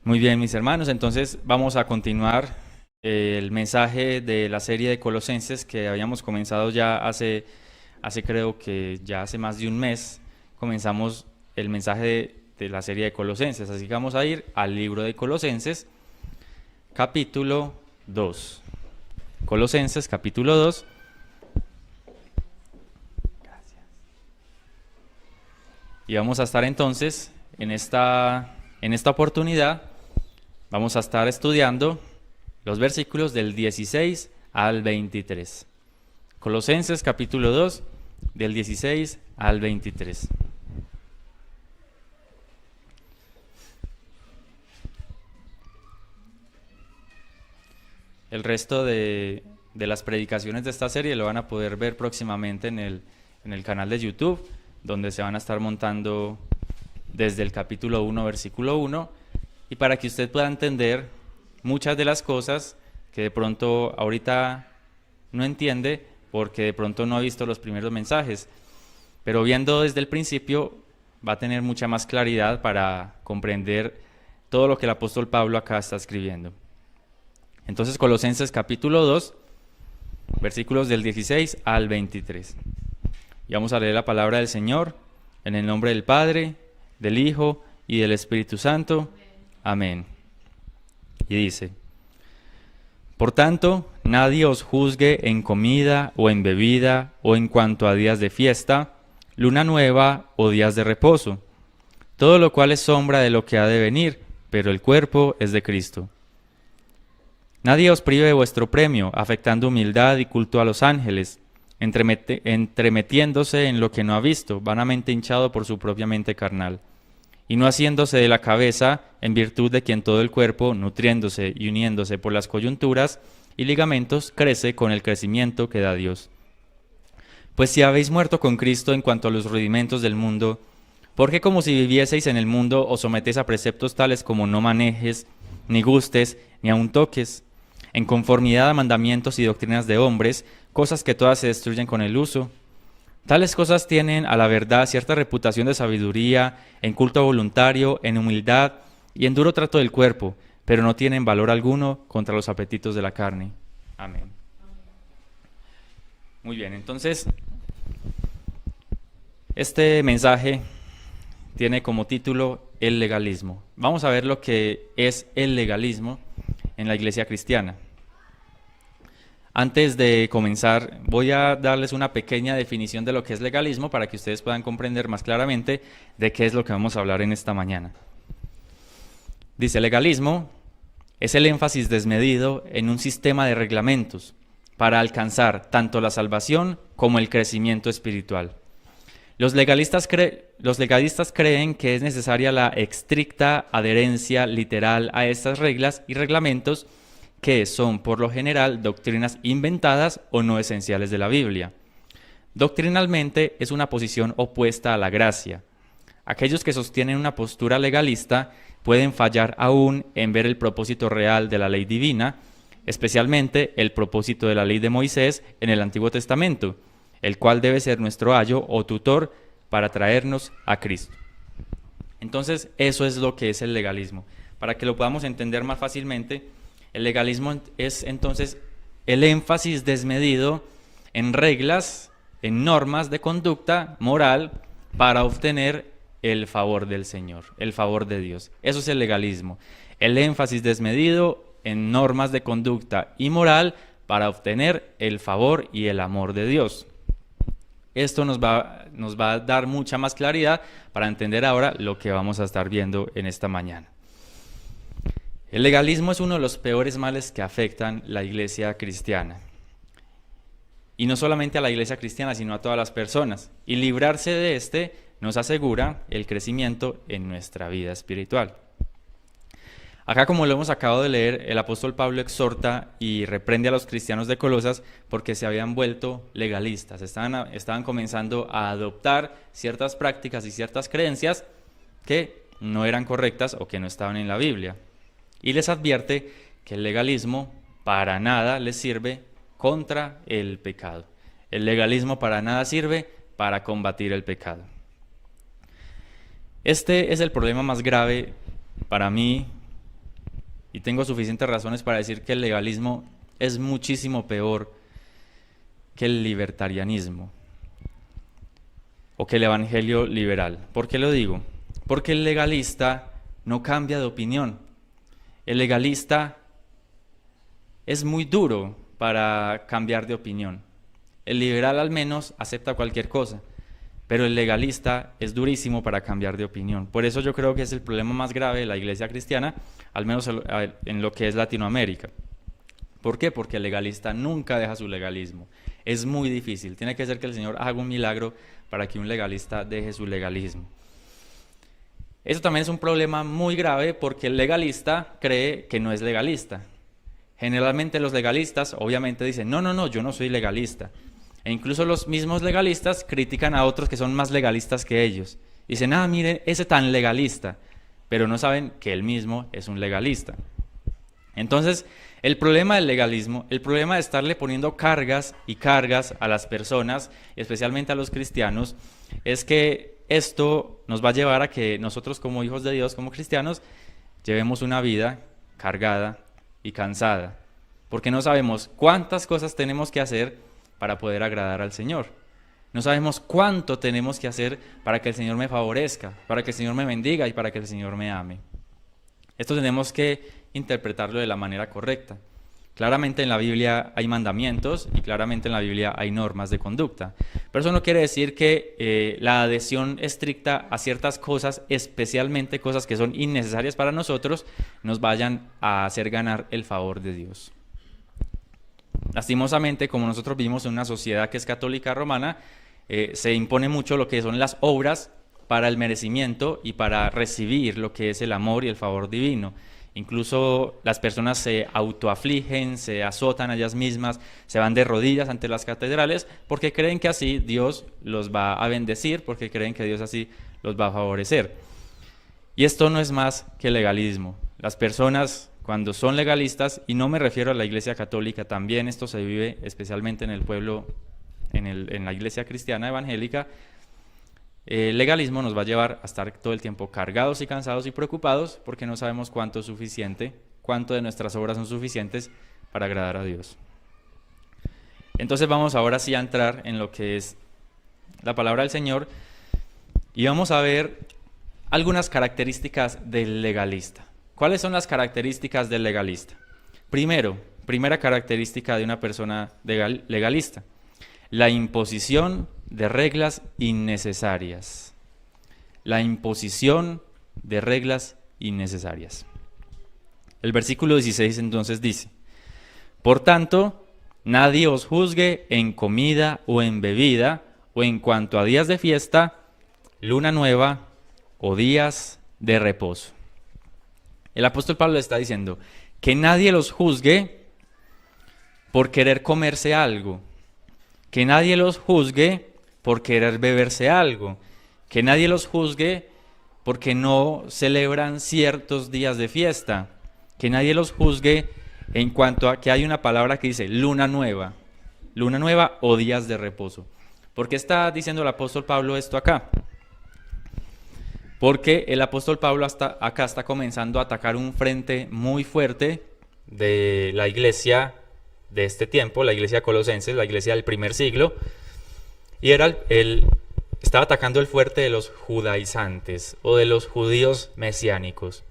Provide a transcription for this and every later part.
Muy bien, mis hermanos, entonces vamos a continuar el mensaje de la serie de Colosenses que habíamos comenzado ya hace creo que ya hace más de un mes, comenzamos el mensaje de la serie de Colosenses, así que vamos a ir al libro de Colosenses, capítulo 2. Colosenses, capítulo 2. Y vamos a estar entonces en esta oportunidad. Vamos a estar estudiando los versículos del 16 al 23. Colosenses capítulo 2, del 16 al 23. El resto de las predicaciones de esta serie lo van a poder ver próximamente en el canal de YouTube, donde se van a estar montando desde el capítulo 1, versículo 1, y para que usted pueda entender muchas de las cosas que de pronto ahorita no entiende porque de pronto no ha visto los primeros mensajes, pero viendo desde el principio va a tener mucha más claridad para comprender todo lo que el apóstol Pablo acá está escribiendo. Entonces, Colosenses capítulo 2, versículos del 16 al 23. Y vamos a leer la palabra del Señor en el nombre del Padre, del Hijo y del Espíritu Santo. Amén. Y dice: Por tanto, nadie os juzgue en comida o en bebida o en cuanto a días de fiesta, luna nueva o días de reposo, todo lo cual es sombra de lo que ha de venir, pero el cuerpo es de Cristo. Nadie os prive de vuestro premio, afectando humildad y culto a los ángeles, entremetiéndose en lo que no ha visto, vanamente hinchado por su propia mente carnal, y no haciéndose de la cabeza, en virtud de quien todo el cuerpo, nutriéndose y uniéndose por las coyunturas y ligamentos, crece con el crecimiento que da Dios. Pues si habéis muerto con Cristo en cuanto a los rudimentos del mundo, ¿por qué como si vivieseis en el mundo os sometéis a preceptos tales como no manejes, ni gustes, ni aun toques, en conformidad a mandamientos y doctrinas de hombres, cosas que todas se destruyen con el uso? Tales cosas tienen a la verdad cierta reputación de sabiduría, en culto voluntario, en humildad y en duro trato del cuerpo, pero no tienen valor alguno contra los apetitos de la carne. Amén. Muy bien, entonces este mensaje tiene como título el legalismo. Vamos a ver lo que es el legalismo en la iglesia cristiana. Antes de comenzar, voy a darles una pequeña definición de lo que es legalismo para que ustedes puedan comprender más claramente de qué es lo que vamos a hablar en esta mañana. Dice: legalismo es el énfasis desmedido en un sistema de reglamentos para alcanzar tanto la salvación como el crecimiento espiritual. Los legalistas creen que es necesaria la estricta adherencia literal a estas reglas y reglamentos, que son por lo general doctrinas inventadas o no esenciales de la Biblia. Doctrinalmente es una posición opuesta a la gracia. Aquellos que sostienen una postura legalista pueden fallar aún en ver el propósito real de la ley divina, especialmente el propósito de la ley de Moisés en el Antiguo Testamento, el cual debe ser nuestro ayo o tutor para traernos a Cristo. Entonces, eso es lo que es el legalismo. Para que lo podamos entender más fácilmente, el legalismo es entonces el énfasis desmedido en reglas, en normas de conducta moral para obtener el favor del Señor, el favor de Dios. Eso es el legalismo. El énfasis desmedido en normas de conducta y moral para obtener el favor y el amor de Dios. Esto nos va a dar mucha más claridad para entender ahora lo que vamos a estar viendo en esta mañana. El legalismo es uno de los peores males que afectan la iglesia cristiana. Y no solamente a la iglesia cristiana, sino a todas las personas. Y librarse de este nos asegura el crecimiento en nuestra vida espiritual. Acá, como lo hemos acabado de leer, el apóstol Pablo exhorta y reprende a los cristianos de Colosas porque se habían vuelto legalistas. Estaban comenzando a adoptar ciertas prácticas y ciertas creencias que no eran correctas o que no estaban en la Biblia. Y les advierte que el legalismo para nada les sirve contra el pecado. El legalismo para nada sirve para combatir el pecado. Este es el problema más grave para mí y tengo suficientes razones para decir que el legalismo es muchísimo peor que el libertarianismo o que el evangelio liberal. ¿Por qué lo digo? Porque el legalista no cambia de opinión. El legalista es muy duro para cambiar de opinión. El liberal al menos acepta cualquier cosa, pero el legalista es durísimo para cambiar de opinión. Por eso yo creo que es el problema más grave de la iglesia cristiana, al menos en lo que es Latinoamérica. ¿Por qué? Porque el legalista nunca deja su legalismo. Es muy difícil. Tiene que ser que el Señor haga un milagro para que un legalista deje su legalismo. Eso también es un problema muy grave porque el legalista cree que no es legalista. Generalmente los legalistas obviamente dicen, no, yo no soy legalista. E incluso los mismos legalistas critican a otros que son más legalistas que ellos. Dicen, miren, ese tan legalista, pero no saben que él mismo es un legalista. Entonces, el problema del legalismo, el problema de estarle poniendo cargas y cargas a las personas, especialmente a los cristianos, es que esto nos va a llevar a que nosotros como hijos de Dios, como cristianos, llevemos una vida cargada y cansada, porque no sabemos cuántas cosas tenemos que hacer para poder agradar al Señor. No sabemos cuánto tenemos que hacer para que el Señor me favorezca, para que el Señor me bendiga y para que el Señor me ame. Esto tenemos que interpretarlo de la manera correcta. Claramente en la Biblia hay mandamientos y claramente en la Biblia hay normas de conducta. Pero eso no quiere decir que la adhesión estricta a ciertas cosas, especialmente cosas que son innecesarias para nosotros, nos vayan a hacer ganar el favor de Dios. Lastimosamente, como nosotros vivimos en una sociedad que es católica romana, se impone mucho lo que son las obras para el merecimiento y para recibir lo que es el amor y el favor divino. Incluso las personas se autoafligen, se azotan a ellas mismas, se van de rodillas ante las catedrales porque creen que así Dios los va a bendecir, porque creen que Dios así los va a favorecer. Y esto no es más que legalismo. Las personas cuando son legalistas, y no me refiero a la Iglesia Católica, también esto se vive especialmente en el pueblo, en la Iglesia cristiana evangélica, el legalismo nos va a llevar a estar todo el tiempo cargados y cansados y preocupados porque no sabemos cuánto es suficiente, cuánto de nuestras obras son suficientes para agradar a Dios. Entonces vamos ahora sí a entrar en lo que es la palabra del Señor y vamos a ver algunas características del legalista. ¿Cuáles son las características del legalista? Primera característica de una persona legalista, la imposición de reglas innecesarias. La imposición de reglas innecesarias. El versículo 16 entonces dice, por tanto, nadie os juzgue en comida o en bebida, o en cuanto a días de fiesta, luna nueva o días de reposo. El apóstol Pablo está diciendo que nadie los juzgue por querer comerse algo, que nadie los juzgue por querer beberse algo, que nadie los juzgue porque no celebran ciertos días de fiesta, que nadie los juzgue en cuanto a que hay una palabra que dice luna nueva o días de reposo. ¿Por qué está diciendo el apóstol Pablo esto acá? Porque el apóstol Pablo acá está comenzando a atacar un frente muy fuerte de la iglesia de este tiempo, la iglesia colosenses, la iglesia del primer siglo, y estaba atacando el fuerte de los judaizantes o de los judíos mesiánicos.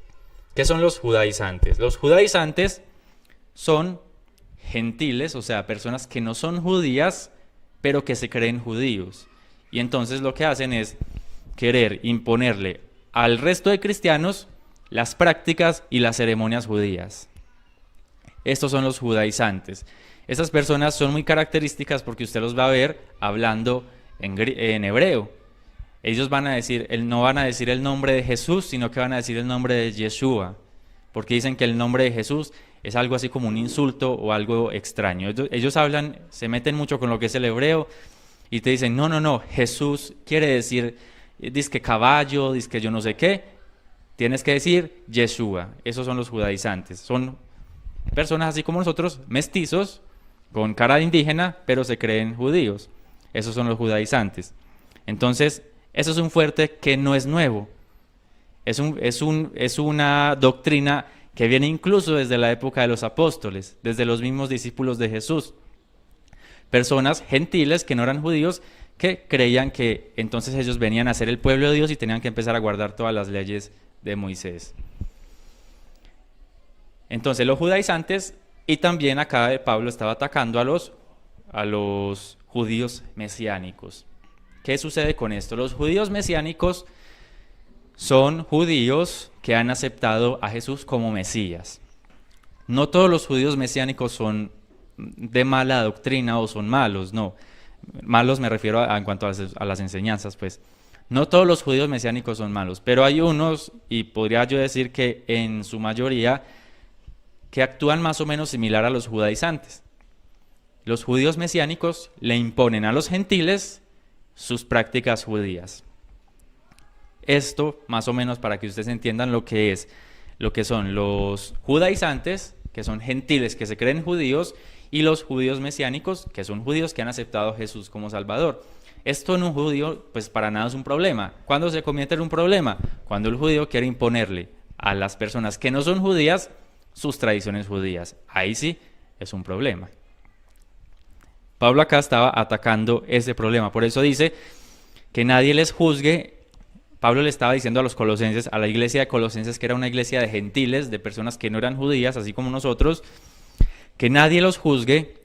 ¿Qué son los judaizantes? Los judaizantes son gentiles, o sea, personas que no son judías, pero que se creen judíos. Y entonces lo que hacen es querer imponerle al resto de cristianos las prácticas y las ceremonias judías. Estos son los judaizantes. Estas personas son muy características porque usted los va a ver hablando en hebreo. Ellos no van a decir el nombre de Jesús, sino que van a decir el nombre de Yeshua, porque dicen que el nombre de Jesús es algo así como un insulto o algo extraño. Ellos se meten mucho con lo que es el hebreo y te dicen, no, Jesús quiere decir, dizque caballo, dizque yo no sé qué, tienes que decir Yeshua. Esos son los judaizantes, son personas así como nosotros, mestizos, con cara de indígena, pero se creen judíos. Esos son los judaizantes. Entonces, eso es un fuerte que no es nuevo. Es una doctrina que viene incluso desde la época de los apóstoles, desde los mismos discípulos de Jesús. Personas gentiles que no eran judíos, que creían que entonces ellos venían a ser el pueblo de Dios y tenían que empezar a guardar todas las leyes de Moisés. Entonces los judaizantes, y también acá Pablo estaba atacando a los judíos mesiánicos. ¿Qué sucede con esto? Los judíos mesiánicos son judíos que han aceptado a Jesús como Mesías. No todos los judíos mesiánicos son de mala doctrina o son malos, no. Malos me refiero en cuanto a las enseñanzas, pues. No todos los judíos mesiánicos son malos, pero hay unos, y podría yo decir que en su mayoría, que actúan más o menos similar a los judaizantes. Los judíos mesiánicos le imponen a los gentiles sus prácticas judías. Esto, más o menos, para que ustedes entiendan lo que son los judaizantes, que son gentiles que se creen judíos, y los judíos mesiánicos, que son judíos que han aceptado a Jesús como Salvador. Esto en un judío, pues para nada es un problema. ¿Cuándo se convierte en un problema? Cuando el judío quiere imponerle a las personas que no son judías sus tradiciones judías. Ahí sí es un problema. Pablo acá estaba atacando ese problema. Por eso dice que nadie les juzgue. Pablo le estaba diciendo a los colosenses, a la iglesia de Colosenses, que era una iglesia de gentiles, de personas que no eran judías, así como nosotros, que nadie los juzgue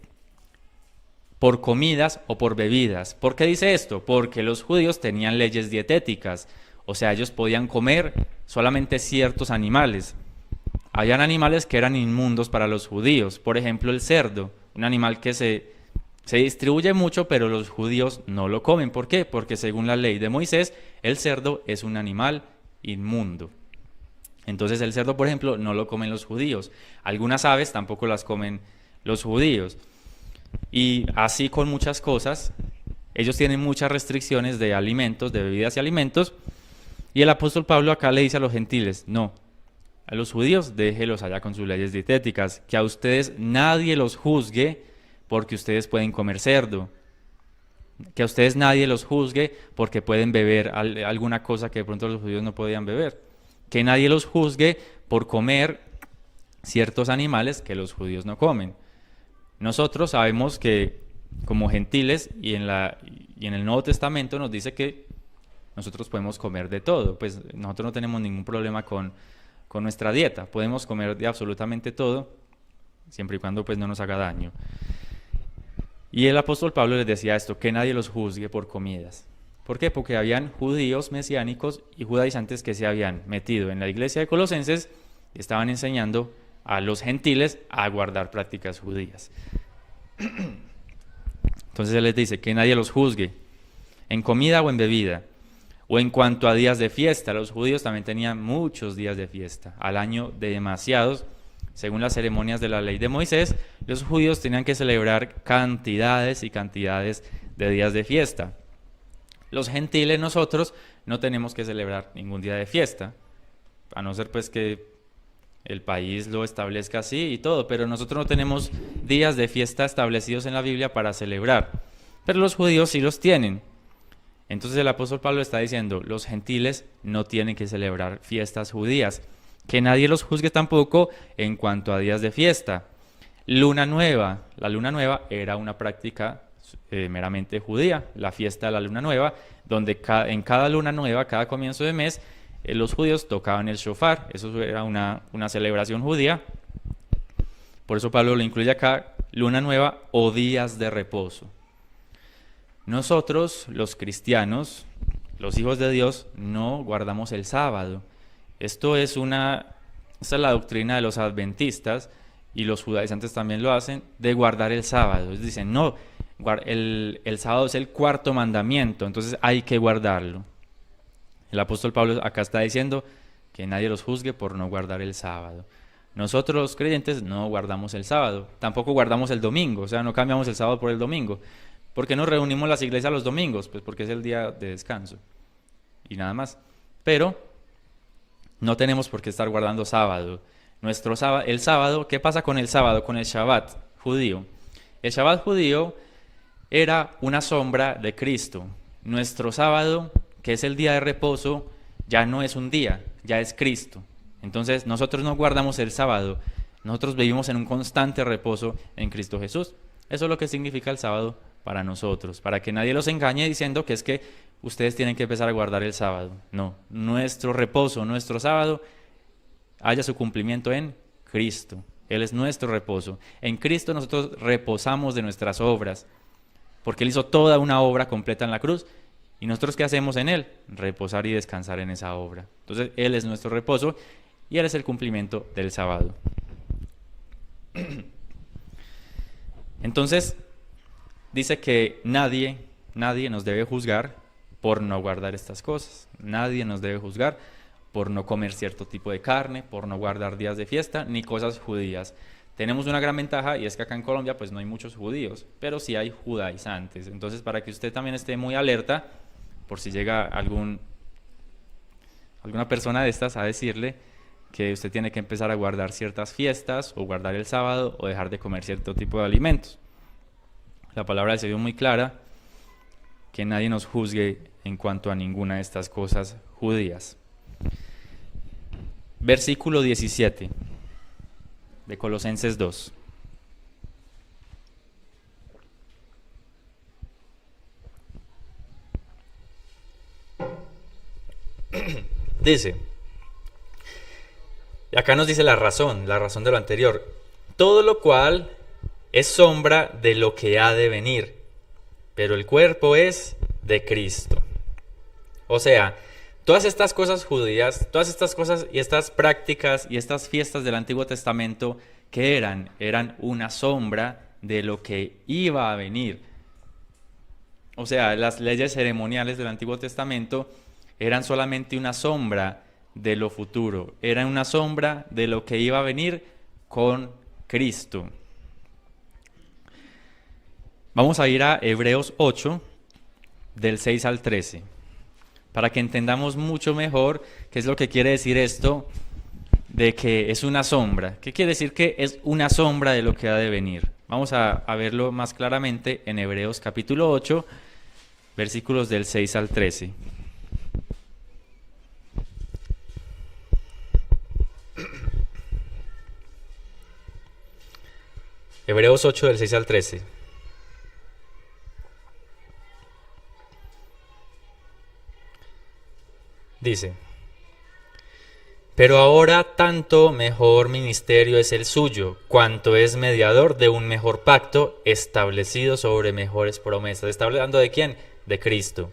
por comidas o por bebidas. ¿Por qué dice esto? Porque los judíos tenían leyes dietéticas, o sea, ellos podían comer solamente ciertos animales. Habían animales que eran inmundos para los judíos, por ejemplo el cerdo, un animal que se distribuye mucho, pero los judíos no lo comen. ¿Por qué? Porque según la ley de Moisés, el cerdo es un animal inmundo. Entonces el cerdo, por ejemplo, no lo comen los judíos. Algunas aves tampoco las comen los judíos. Y así con muchas cosas, ellos tienen muchas restricciones de alimentos, de bebidas y alimentos. Y el apóstol Pablo acá le dice a los gentiles, no, a los judíos déjelos allá con sus leyes dietéticas, que a ustedes nadie los juzgue porque ustedes pueden comer cerdo. Que a ustedes nadie los juzgue porque pueden beber alguna cosa que de pronto los judíos no podían beber. Que nadie los juzgue por comer ciertos animales que los judíos no comen. Nosotros sabemos que como gentiles y en el Nuevo Testamento nos dice que nosotros podemos comer de todo. Pues nosotros no tenemos ningún problema con nuestra dieta. Podemos comer de absolutamente todo, siempre y cuando pues no nos haga daño. Y el apóstol Pablo les decía esto, que nadie los juzgue por comidas. ¿Por qué? Porque habían judíos mesiánicos y judaizantes que se habían metido en la iglesia de Colosenses y estaban enseñando a los gentiles a guardar prácticas judías. Entonces él les dice que nadie los juzgue en comida o en bebida, o en cuanto a días de fiesta. Los judíos también tenían muchos días de fiesta, al año de demasiados. Según las ceremonias de la ley de Moisés, los judíos tenían que celebrar cantidades y cantidades de días de fiesta. Los gentiles, nosotros, no tenemos que celebrar ningún día de fiesta, a no ser pues que el país lo establezca así y todo, pero nosotros no tenemos días de fiesta establecidos en la Biblia para celebrar, pero los judíos sí los tienen. Entonces el apóstol Pablo está diciendo, los gentiles no tienen que celebrar fiestas judías, que nadie los juzgue tampoco en cuanto a días de fiesta. Luna nueva, la luna nueva era una práctica meramente judía, la fiesta de la luna nueva, donde en cada luna nueva, cada comienzo de mes, los judíos tocaban el shofar. Eso era una celebración judía. Por eso Pablo lo incluye acá, luna nueva o días de reposo. Nosotros, los cristianos, los hijos de Dios, no guardamos el sábado. Esta es la doctrina de los adventistas, y los judaizantes también lo hacen, de guardar el sábado. Ellos dicen, no, el sábado es el cuarto mandamiento, entonces hay que guardarlo. El apóstol Pablo acá está diciendo que nadie los juzgue por no guardar el sábado. Nosotros los creyentes no guardamos el sábado, tampoco guardamos el domingo, o sea, no cambiamos el sábado por el domingo. ¿Por qué nos reunimos las iglesias los domingos? Pues porque es el día de descanso y nada más. Pero no tenemos por qué estar guardando sábado. El sábado, ¿qué pasa con el sábado? Con el Shabbat judío. El Shabbat judío era una sombra de Cristo. Nuestro sábado, que es el día de reposo, ya no es un día, ya es Cristo. Entonces nosotros no guardamos el sábado, nosotros vivimos en un constante reposo en Cristo Jesús. Eso es lo que significa el sábado para nosotros, para que nadie los engañe diciendo que es que ustedes tienen que empezar a guardar el sábado. No, nuestro reposo, nuestro sábado, haya su cumplimiento en Cristo. Él es nuestro reposo. En Cristo nosotros reposamos de nuestras obras, porque Él hizo toda una obra completa en la cruz. ¿Y nosotros qué hacemos en Él? Reposar y descansar en esa obra. Entonces Él es nuestro reposo y Él es el cumplimiento del sábado. Entonces, dice que nadie nos debe juzgar por no guardar estas cosas. Nadie nos debe juzgar por no comer cierto tipo de carne, por no guardar días de fiesta, ni cosas judías. Tenemos una gran ventaja y es que acá en Colombia pues no hay muchos judíos, pero sí hay judaizantes. Entonces, para que usted también esté muy alerta, por si llega alguna persona de estas a decirle que usted tiene que empezar a guardar ciertas fiestas o guardar el sábado o dejar de comer cierto tipo de alimentos. La palabra del Señor es muy clara, que nadie nos juzgue en cuanto a ninguna de estas cosas judías. Versículo 17 de Colosenses 2. Dice, y acá nos dice la razón de lo anterior. Todo lo cual es sombra de lo que ha de venir, pero el cuerpo es de Cristo. O sea, todas estas cosas judías, todas estas cosas y estas prácticas y estas fiestas del Antiguo Testamento, ¿qué eran? Eran una sombra de lo que iba a venir. O sea, las leyes ceremoniales del Antiguo Testamento eran solamente una sombra de lo futuro, eran una sombra de lo que iba a venir con Cristo. Vamos a ir a Hebreos 8, del 6 al 13, para que entendamos mucho mejor qué es lo que quiere decir esto de que es una sombra. ¿Qué quiere decir que es una sombra de lo que ha de venir? Vamos a verlo más claramente en Hebreos capítulo 8, versículos del 6 al 13. Hebreos 8 del 6 al 13. Dice, pero ahora tanto mejor ministerio es el suyo, cuanto es mediador de un mejor pacto establecido sobre mejores promesas. ¿Está hablando de quién? De Cristo.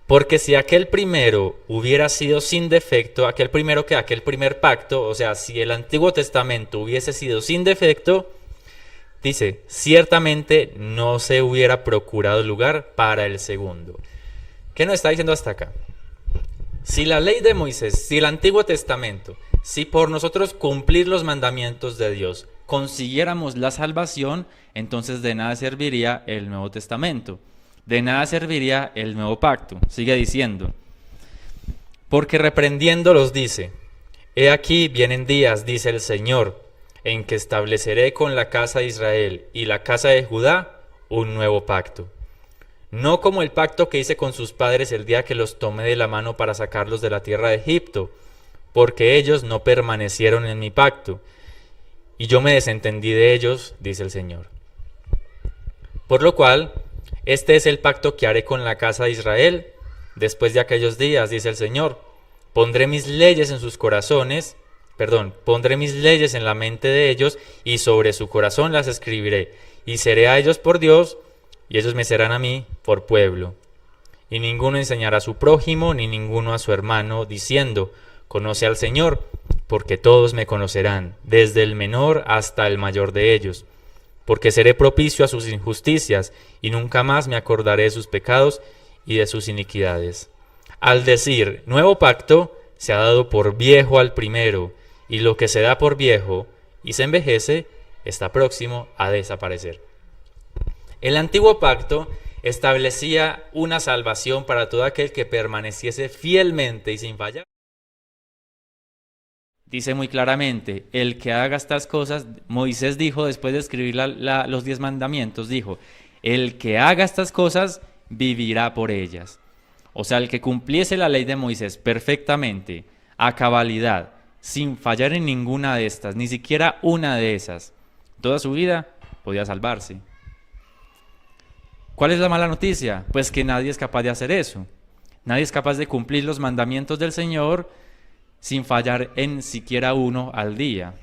Porque si aquel primero hubiera sido sin defecto, aquel primer pacto, o sea, si el Antiguo Testamento hubiese sido sin defecto, dice, ciertamente no se hubiera procurado lugar para el segundo. ¿Qué nos está diciendo hasta acá? Si la ley de Moisés, si el Antiguo Testamento, si por nosotros cumplir los mandamientos de Dios consiguiéramos la salvación, entonces de nada serviría el Nuevo Testamento, de nada serviría el nuevo pacto. Sigue diciendo, porque reprendiéndolos dice, he aquí vienen días, dice el Señor, en que estableceré con la casa de Israel y la casa de Judá un nuevo pacto. No como el pacto que hice con sus padres el día que los tomé de la mano para sacarlos de la tierra de Egipto, porque ellos no permanecieron en mi pacto, y yo me desentendí de ellos, dice el Señor. Por lo cual, este es el pacto que haré con la casa de Israel, después de aquellos días, dice el Señor. Pondré mis leyes en sus corazones, pondré mis leyes en la mente de ellos, y sobre su corazón las escribiré, y seré a ellos por Dios, y ellos me serán a mí por pueblo. Y ninguno enseñará a su prójimo, ni ninguno a su hermano, diciendo, conoce al Señor, porque todos me conocerán, desde el menor hasta el mayor de ellos. Porque seré propicio a sus injusticias, y nunca más me acordaré de sus pecados y de sus iniquidades. Al decir nuevo pacto, se ha dado por viejo al primero, y lo que se da por viejo y se envejece, está próximo a desaparecer. El antiguo pacto establecía una salvación para todo aquel que permaneciese fielmente y sin fallar. Dice muy claramente, el que haga estas cosas, Moisés dijo después de escribir los 10 mandamientos, dijo, el que haga estas cosas vivirá por ellas. O sea, el que cumpliese la ley de Moisés perfectamente, a cabalidad, sin fallar en ninguna de estas, ni siquiera una de esas. Toda su vida podía salvarse. ¿Cuál es la mala noticia? Pues que nadie es capaz de hacer eso. Nadie es capaz de cumplir los mandamientos del Señor sin fallar en siquiera uno al día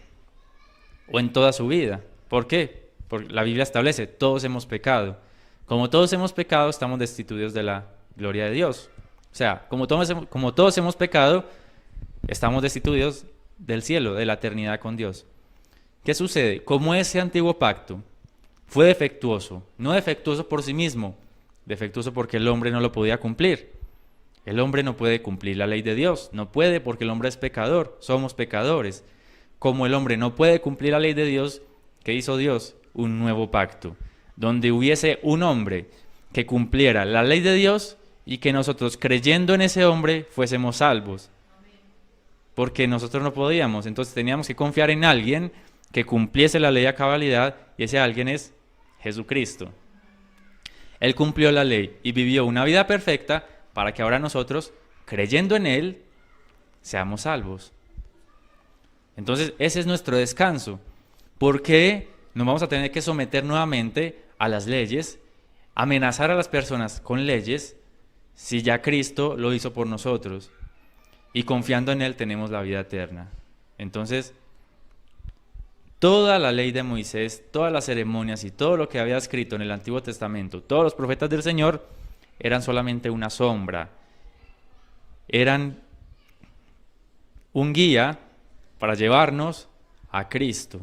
o en toda su vida. ¿Por qué? Porque la Biblia establece, todos hemos pecado. Como todos hemos pecado, estamos destituidos de la gloria de Dios. O sea, como todos hemos pecado, estamos destituidos del cielo, de la eternidad con Dios. ¿Qué sucede? Como ese antiguo pacto fue defectuoso, no defectuoso por sí mismo, defectuoso porque el hombre no lo podía cumplir. El hombre no puede cumplir la ley de Dios, no puede porque el hombre es pecador, somos pecadores. Como el hombre no puede cumplir la ley de Dios, ¿qué hizo Dios? Un nuevo pacto, donde hubiese un hombre que cumpliera la ley de Dios y que nosotros, creyendo en ese hombre, fuésemos salvos. Porque nosotros no podíamos, entonces teníamos que confiar en alguien que cumpliese la ley a cabalidad, y ese alguien es Jesucristo. Él cumplió la ley y vivió una vida perfecta para que ahora nosotros, creyendo en Él, seamos salvos. Entonces ese es nuestro descanso. ¿Por qué nos vamos a tener que someter nuevamente a las leyes, amenazar a las personas con leyes, si ya Cristo lo hizo por nosotros? Y confiando en Él tenemos la vida eterna. Entonces, toda la ley de Moisés, todas las ceremonias y todo lo que había escrito en el Antiguo Testamento, todos los profetas del Señor, eran solamente una sombra. Eran un guía para llevarnos a Cristo.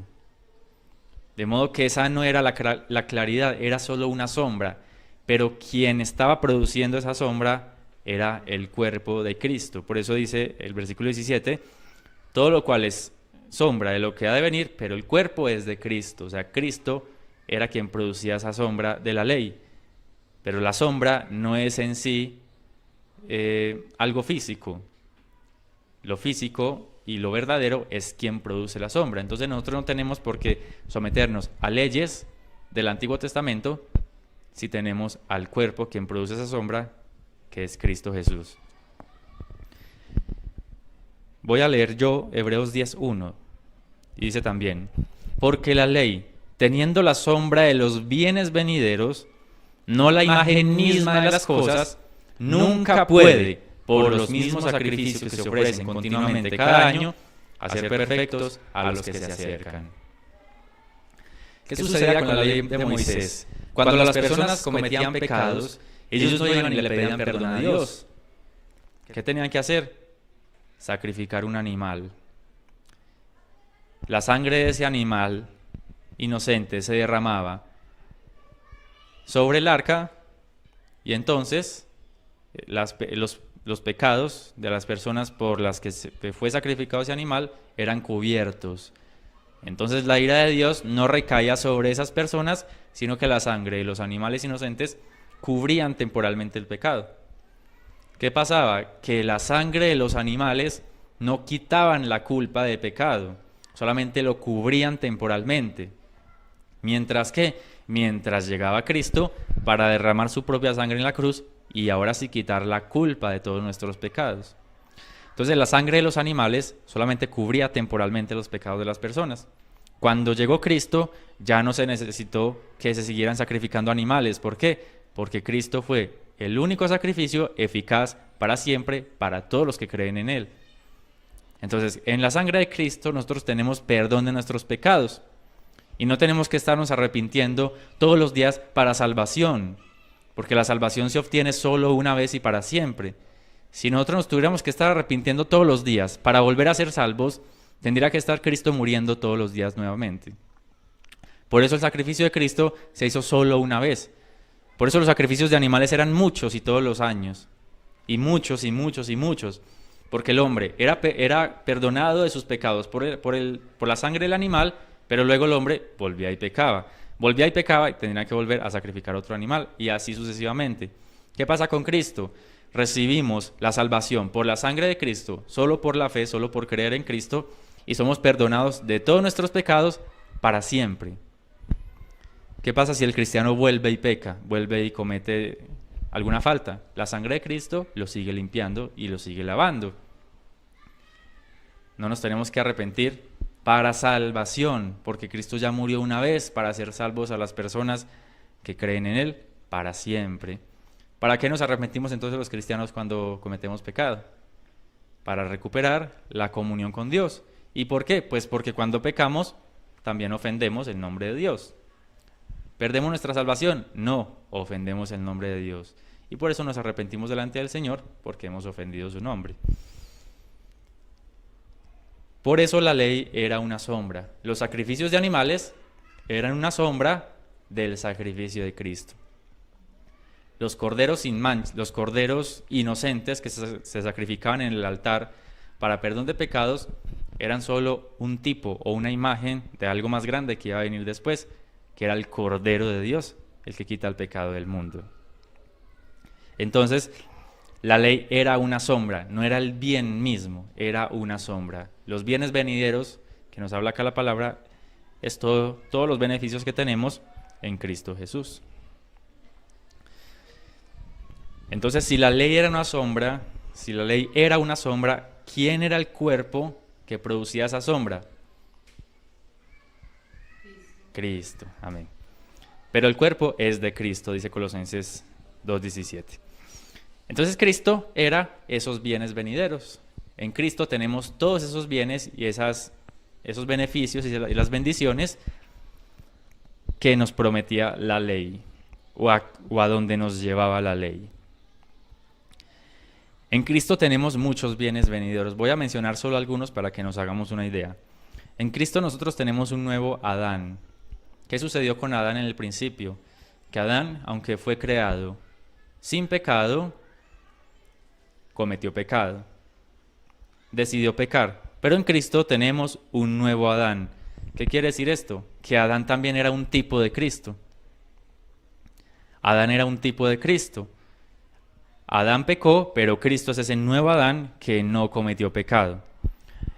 De modo que esa no era la claridad, era solo una sombra. Pero quien estaba produciendo esa sombra era el cuerpo de Cristo. Por eso dice el versículo 17, todo lo cual es sombra de lo que ha de venir, pero el cuerpo es de Cristo. O sea, Cristo era quien producía esa sombra de la ley. Pero la sombra no es en sí algo físico. Lo físico y lo verdadero es quien produce la sombra. Entonces nosotros no tenemos por qué someternos a leyes del Antiguo Testamento si tenemos al cuerpo quien produce esa sombra, que es Cristo Jesús. Voy a leer yo Hebreos 10:1 y dice también, porque la ley, teniendo la sombra de los bienes venideros, no la imagen misma de las cosas, nunca puede, por los mismos sacrificios que se ofrecen continuamente cada año, hacer perfectos a los que se acercan. ¿Qué sucedía con la ley de Moisés? Cuando las personas cometían pecados, ellos no iban y le pedían perdón a Dios. ¿Qué tenían que hacer? Sacrificar un animal. La sangre de ese animal inocente se derramaba sobre el arca y entonces los pecados de las personas por las que fue sacrificado ese animal eran cubiertos. Entonces la ira de Dios no recaía sobre esas personas, sino que la sangre de los animales inocentes cubrían temporalmente el pecado. ¿Qué pasaba? Que la sangre de los animales no quitaban la culpa de pecado, solamente lo cubrían temporalmente. Mientras llegaba Cristo para derramar su propia sangre en la cruz y ahora sí quitar la culpa de todos nuestros pecados. Entonces la sangre de los animales solamente cubría temporalmente los pecados de las personas. Cuando llegó Cristo ya no se necesitó que se siguieran sacrificando animales. ¿Por qué? Porque Cristo fue el único sacrificio eficaz para siempre para todos los que creen en Él. Entonces, en la sangre de Cristo nosotros tenemos perdón de nuestros pecados y no tenemos que estarnos arrepintiendo todos los días para salvación, porque la salvación se obtiene solo una vez y para siempre. Si nosotros nos tuviéramos que estar arrepintiendo todos los días para volver a ser salvos, tendría que estar Cristo muriendo todos los días nuevamente. Por eso el sacrificio de Cristo se hizo solo una vez. Por eso los sacrificios de animales eran muchos y todos los años. Y muchos y muchos y muchos. Porque el hombre era perdonado de sus pecados por la sangre del animal, pero luego el hombre volvía y pecaba. Volvía y pecaba y tendría que volver a sacrificar otro animal. Y así sucesivamente. ¿Qué pasa con Cristo? Recibimos la salvación por la sangre de Cristo, solo por la fe, solo por creer en Cristo, y somos perdonados de todos nuestros pecados para siempre. ¿Qué pasa si el cristiano vuelve y peca, vuelve y comete alguna falta? La sangre de Cristo lo sigue limpiando y lo sigue lavando. No nos tenemos que arrepentir para salvación, porque Cristo ya murió una vez para hacer salvos a las personas que creen en Él para siempre. ¿Para qué nos arrepentimos entonces los cristianos cuando cometemos pecado? Para recuperar la comunión con Dios. ¿Y por qué? Pues porque cuando pecamos también ofendemos el nombre de Dios. ¿Perdemos nuestra salvación? No, ofendemos el nombre de Dios. Y por eso nos arrepentimos delante del Señor, porque hemos ofendido su nombre. Por eso la ley era una sombra. Los sacrificios de animales eran una sombra del sacrificio de Cristo. Los corderos sin mancha, los corderos inocentes que se sacrificaban en el altar para perdón de pecados eran solo un tipo o una imagen de algo más grande que iba a venir después, que era el Cordero de Dios, el que quita el pecado del mundo. Entonces, la ley era una sombra, no era el bien mismo, era una sombra. Los bienes venideros, que nos habla acá la palabra, es todos los beneficios que tenemos en Cristo Jesús. Entonces, si la ley era una sombra, ¿quién era el cuerpo que producía esa sombra? Cristo, amén. Pero el cuerpo es de Cristo, dice Colosenses 2:17. Entonces Cristo era esos bienes venideros. En Cristo tenemos todos esos bienes y esos beneficios y las bendiciones que nos prometía la ley o a donde nos llevaba la ley. En Cristo tenemos muchos bienes venideros. Voy a mencionar solo algunos para que nos hagamos una idea. En Cristo nosotros tenemos un nuevo Adán. ¿Qué sucedió con Adán en el principio? Que Adán, aunque fue creado sin pecado, cometió pecado. Decidió pecar. Pero en Cristo tenemos un nuevo Adán. ¿Qué quiere decir esto? Que Adán también era un tipo de Cristo. Adán era un tipo de Cristo. Adán pecó, pero Cristo es ese nuevo Adán que no cometió pecado.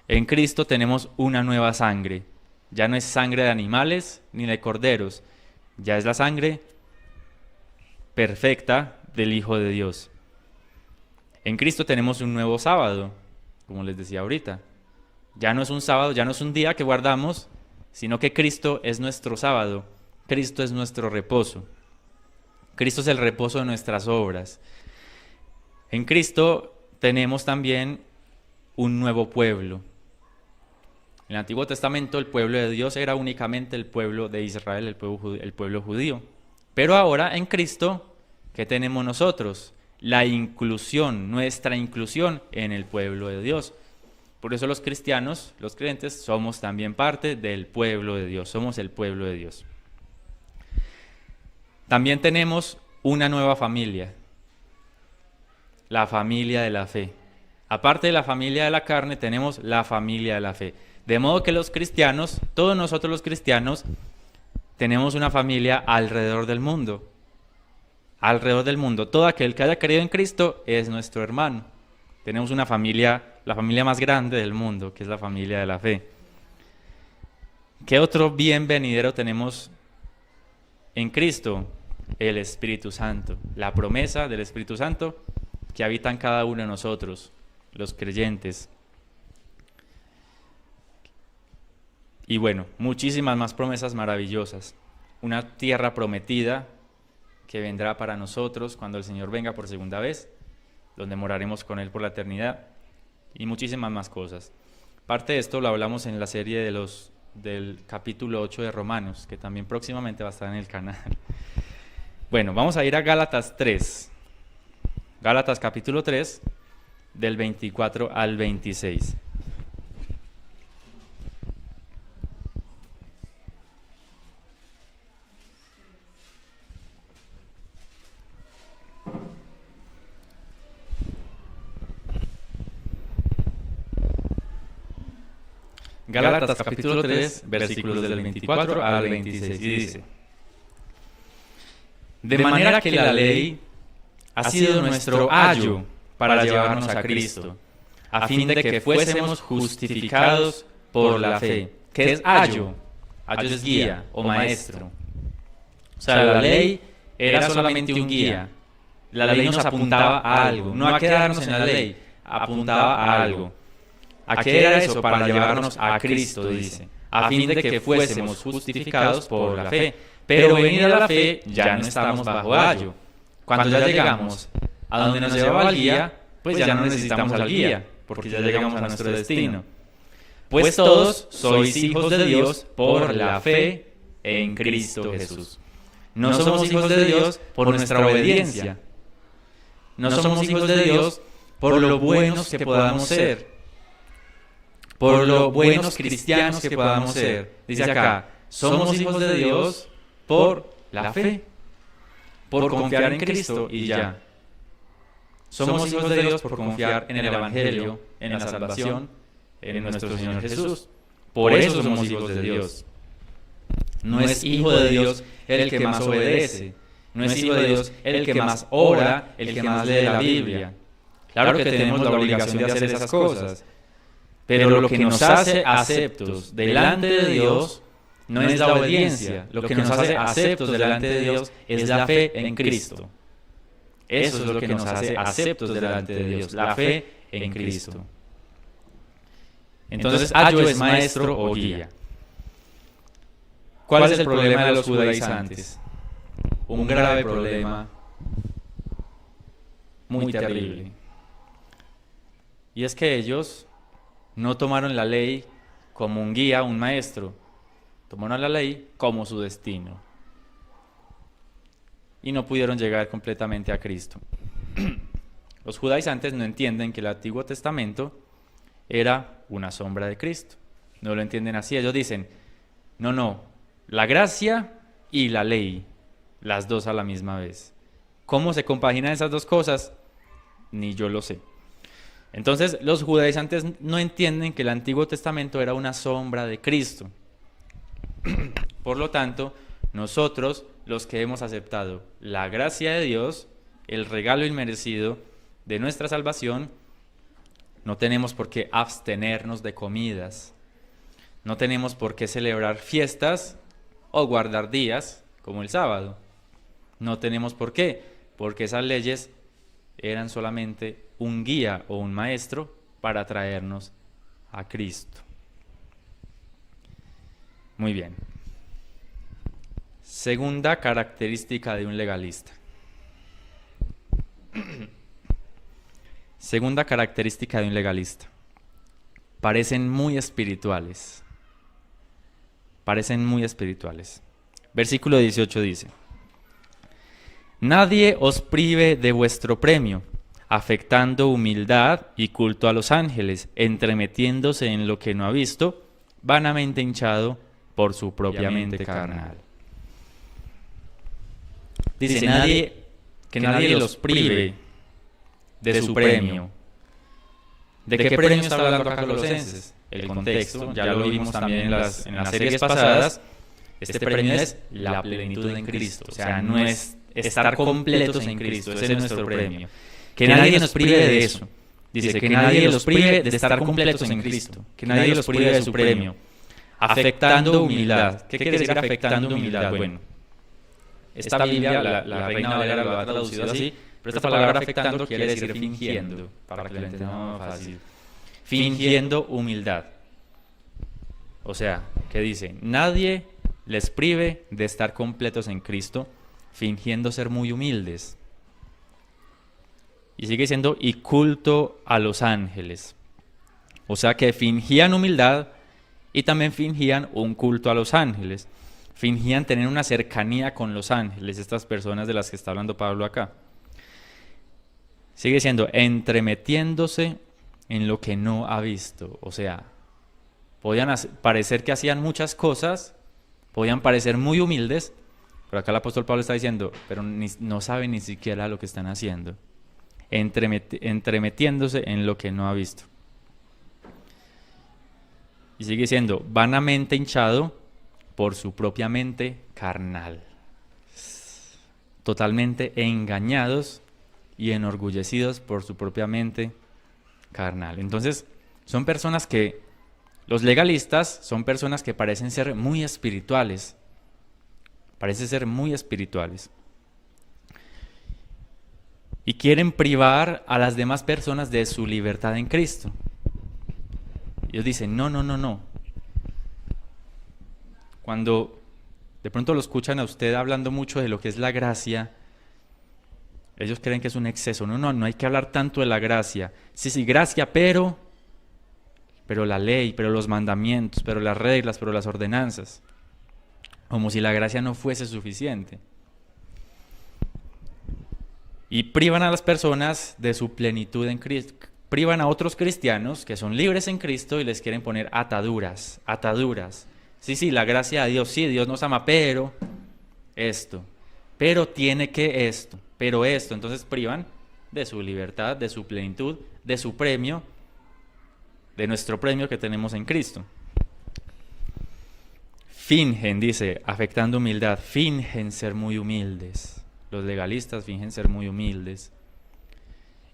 En Cristo tenemos una nueva sangre. Ya no es sangre de animales ni de corderos. Ya es la sangre perfecta del Hijo de Dios. En Cristo tenemos un nuevo sábado, como les decía ahorita. Ya no es un sábado, ya no es un día que guardamos, sino que Cristo es nuestro sábado. Cristo es nuestro reposo. Cristo es el reposo de nuestras obras. En Cristo tenemos también un nuevo pueblo. En el Antiguo Testamento el pueblo de Dios era únicamente el pueblo de Israel, el pueblo judío. Pero ahora en Cristo, ¿qué tenemos nosotros? La inclusión, nuestra inclusión en el pueblo de Dios. Por eso los cristianos, los creyentes, somos también parte del pueblo de Dios, somos el pueblo de Dios. También tenemos una nueva familia. La familia de la fe. Aparte de la familia de la carne, tenemos la familia de la fe. De modo que los cristianos, todos nosotros los cristianos, tenemos una familia alrededor del mundo. Alrededor del mundo. Todo aquel que haya creído en Cristo es nuestro hermano. Tenemos una familia, la familia más grande del mundo, que es la familia de la fe. ¿Qué otro bien venidero tenemos en Cristo? El Espíritu Santo. La promesa del Espíritu Santo que habita en cada uno de nosotros, los creyentes. Y bueno, muchísimas más promesas maravillosas. Una tierra prometida que vendrá para nosotros cuando el Señor venga por segunda vez, donde moraremos con Él por la eternidad, y muchísimas más cosas. Parte de esto lo hablamos en la serie del capítulo 8 de Romanos, que también próximamente va a estar en el canal. Bueno, vamos a ir a Gálatas 3. Gálatas capítulo 3, del 24 al 26. Gálatas capítulo 3, versículos del 24 al 26. Y dice: de manera que la ley ha sido nuestro ayo para llevarnos a Cristo, a fin de que fuésemos justificados por la fe. ¿Qué es ayo? Ayo es guía o maestro. O sea, la ley era solamente un guía. La ley nos apuntaba a algo, no a quedarnos en la ley, apuntaba a algo. ¿A qué era eso? Para llevarnos a Cristo, dice, a fin de que fuésemos justificados por la fe. Pero venir a la fe ya no estamos bajo ayo. Cuando ya llegamos a donde nos llevaba el guía, pues ya no necesitamos al guía, porque ya llegamos a nuestro destino. Pues todos sois hijos de Dios por la fe en Cristo Jesús. No somos hijos de Dios por nuestra obediencia. No somos hijos de Dios por lo buenos que podamos ser, por lo buenos cristianos que podamos ser. Dice acá, somos hijos de Dios por la fe, por confiar en Cristo y ya. Somos hijos de Dios por confiar en el Evangelio, en la salvación, en nuestro Señor Jesús. Por eso somos hijos de Dios. No es hijo de Dios el que más obedece. No es hijo de Dios el que más ora, el que más lee la Biblia. Claro que tenemos la obligación de hacer esas cosas. Pero lo que nos hace aceptos delante de Dios no es la obediencia. Lo que nos hace aceptos delante de Dios es la fe en Cristo. Eso es lo que nos hace aceptos delante de Dios, la fe en Cristo. Entonces, ayo es maestro o guía. ¿Cuál es el problema de los judaizantes? Un grave problema, muy terrible. Y es que ellos no tomaron la ley como un guía, un maestro. Tomaron la ley como su destino. Y no pudieron llegar completamente a Cristo. Los judaizantes no entienden que el Antiguo Testamento era una sombra de Cristo. No lo entienden así. Ellos dicen, no, la gracia y la ley, las dos a la misma vez. ¿Cómo se compaginan esas dos cosas? Ni yo lo sé. Entonces, los judaizantes no entienden que el Antiguo Testamento era una sombra de Cristo. Por lo tanto, nosotros, los que hemos aceptado la gracia de Dios, el regalo inmerecido de nuestra salvación, no tenemos por qué abstenernos de comidas, no tenemos por qué celebrar fiestas o guardar días como el sábado. No tenemos por qué, porque esas leyes eran solamente un guía o un maestro para traernos a Cristo. Muy bien. Segunda característica de un legalista. Segunda característica de un legalista. Parecen muy espirituales. Parecen muy espirituales. Versículo 18 dice: Nadie os prive de vuestro premio, afectando humildad y culto a los ángeles, entremetiéndose en lo que no ha visto, vanamente hinchado por su propia mente carnal. Dice, que nadie los prive de su premio. ¿De qué premio está hablando acá Colosenses? El contexto, ya lo vimos también en las series pasadas. Este premio es la plenitud en Cristo, o sea, no es estar completos en Cristo, ese es nuestro premio. Que nadie nos prive de eso. Dice, que nadie los prive de estar completos en Cristo, que nadie los prive de su premio. Afectando humildad. ¿Qué quiere decir afectando humildad? Bueno, esta Biblia, la Reina Valera lo ha traducido así, pero esta palabra afectando quiere decir fingiendo, para que lo entendamos fácil. Fingiendo humildad. O sea, ¿qué dice? Nadie les prive de estar completos en Cristo, fingiendo ser muy humildes. Y sigue diciendo, y culto a los ángeles. O sea que fingían humildad y también fingían un culto a los ángeles. Fingían tener una cercanía con los ángeles, estas personas de las que está hablando Pablo acá. Sigue diciendo, entremetiéndose en lo que no ha visto. O sea, podían parecer que hacían muchas cosas, podían parecer muy humildes, pero acá el apóstol Pablo está diciendo, pero no saben ni siquiera lo que están haciendo. Entremetiéndose en lo que no ha visto. Y sigue diciendo, vanamente hinchado por su propia mente carnal. Totalmente engañados y enorgullecidos por su propia mente carnal. Entonces, son personas que, los legalistas son personas que parecen ser muy espirituales. Parecen ser muy espirituales. Y quieren privar a las demás personas de su libertad en Cristo. Ellos dicen, no, no, no, no. Cuando de pronto lo escuchan a usted hablando mucho de lo que es la gracia, ellos creen que es un exceso. No, no, no hay que hablar tanto de la gracia. Sí, sí, gracia, pero la ley, pero los mandamientos, pero las reglas, pero las ordenanzas. Como si la gracia no fuese suficiente. Y privan a las personas de su plenitud en Cristo. Privan a otros cristianos que son libres en Cristo y les quieren poner ataduras, ataduras. Sí, sí, la gracia de Dios, sí, Dios nos ama, pero esto, pero tiene que esto, pero esto. Entonces privan de su libertad, de su plenitud, de su premio, de nuestro premio que tenemos en Cristo. Fingen, dice, afectando humildad, fingen ser muy humildes. Los legalistas fingen ser muy humildes.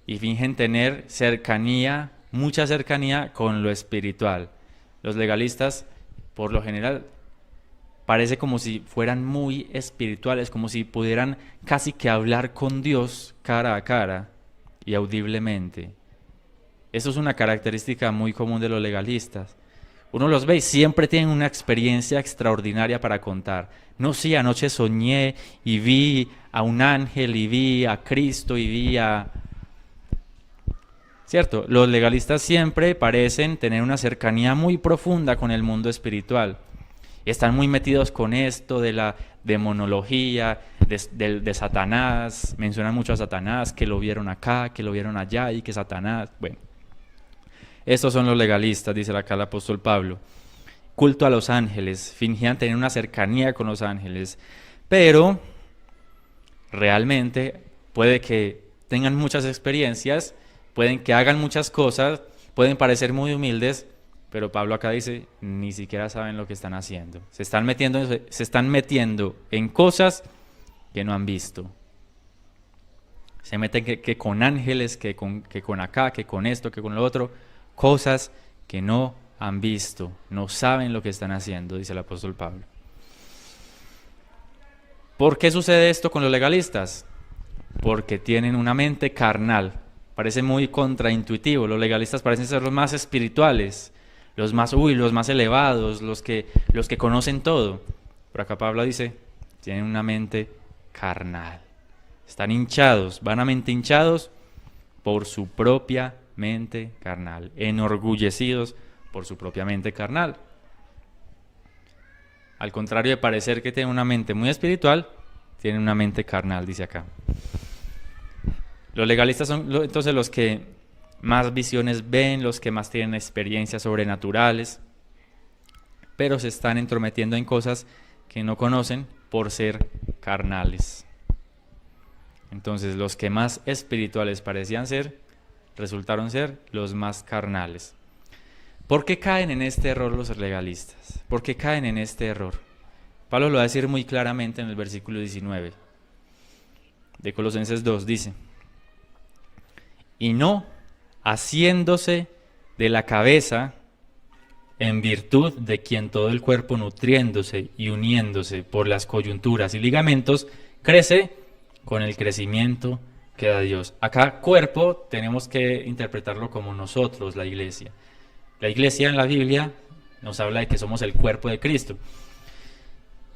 Y fingen tener cercanía, mucha cercanía con lo espiritual. Los legalistas, por lo general, parece como si fueran muy espirituales, como si pudieran casi que hablar con Dios cara a cara y audiblemente. Eso es una característica muy común de los legalistas. Uno los ve y siempre tienen una experiencia extraordinaria para contar. No, sí, anoche soñé y vi a un ángel y vi a Cristo y vi a... ¿Cierto? Los legalistas siempre parecen tener una cercanía muy profunda con el mundo espiritual. Están muy metidos con esto de la demonología, de Satanás. Mencionan mucho a Satanás, que lo vieron acá, que lo vieron allá y que Satanás... Bueno, estos son los legalistas, dice acá el apóstol Pablo. Culto a los ángeles, fingían tener una cercanía con los ángeles, pero realmente puede que tengan muchas experiencias, pueden que hagan muchas cosas, pueden parecer muy humildes, pero Pablo acá dice, ni siquiera saben lo que están haciendo. Se están metiendo en cosas que no han visto. Se meten que con ángeles, que con acá, que con esto, que con lo otro, cosas que no han visto, no saben lo que están haciendo, dice el apóstol Pablo. ¿Por qué sucede esto con los legalistas? Porque tienen una mente carnal. Parece muy contraintuitivo. Los legalistas parecen ser los más espirituales, los más elevados, los que conocen todo. Pero acá Pablo dice, tienen una mente carnal. Están hinchados, vanamente hinchados por su propia mente carnal, enorgullecidos por su propia mente carnal. Al contrario de parecer que tienen una mente muy espiritual, tienen una mente carnal, dice acá. Los legalistas son entonces los que más visiones ven, los que más tienen experiencias sobrenaturales, pero se están entrometiendo en cosas que no conocen por ser carnales. Entonces los que más espirituales parecían ser, resultaron ser los más carnales. ¿Por qué caen en este error los legalistas? ¿Por qué caen en este error? Pablo lo va a decir muy claramente en el versículo 19 de Colosenses 2, dice, y no haciéndose de la cabeza en virtud de quien todo el cuerpo nutriéndose y uniéndose por las coyunturas y ligamentos crece con el crecimiento que da Dios. Acá cuerpo tenemos que interpretarlo como nosotros, la iglesia. La iglesia en la Biblia nos habla de que somos el cuerpo de Cristo.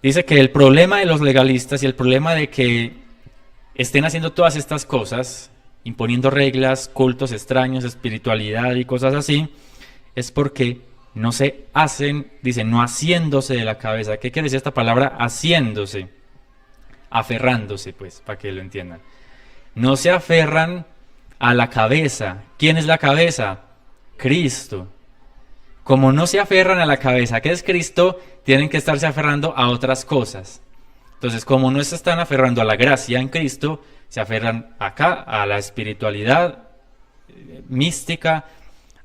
Dice que el problema de los legalistas y el problema de que estén haciendo todas estas cosas, imponiendo reglas, cultos extraños, espiritualidad y cosas así, es porque no se hacen, dice, no haciéndose de la cabeza. ¿Qué quiere decir esta palabra? Haciéndose, aferrándose, pues, para que lo entiendan. No se aferran a la cabeza. ¿Quién es la cabeza? Cristo. Como no se aferran a la cabeza, que es Cristo, tienen que estarse aferrando a otras cosas. Entonces, como no se están aferrando a la gracia en Cristo, se aferran acá a la espiritualidad mística,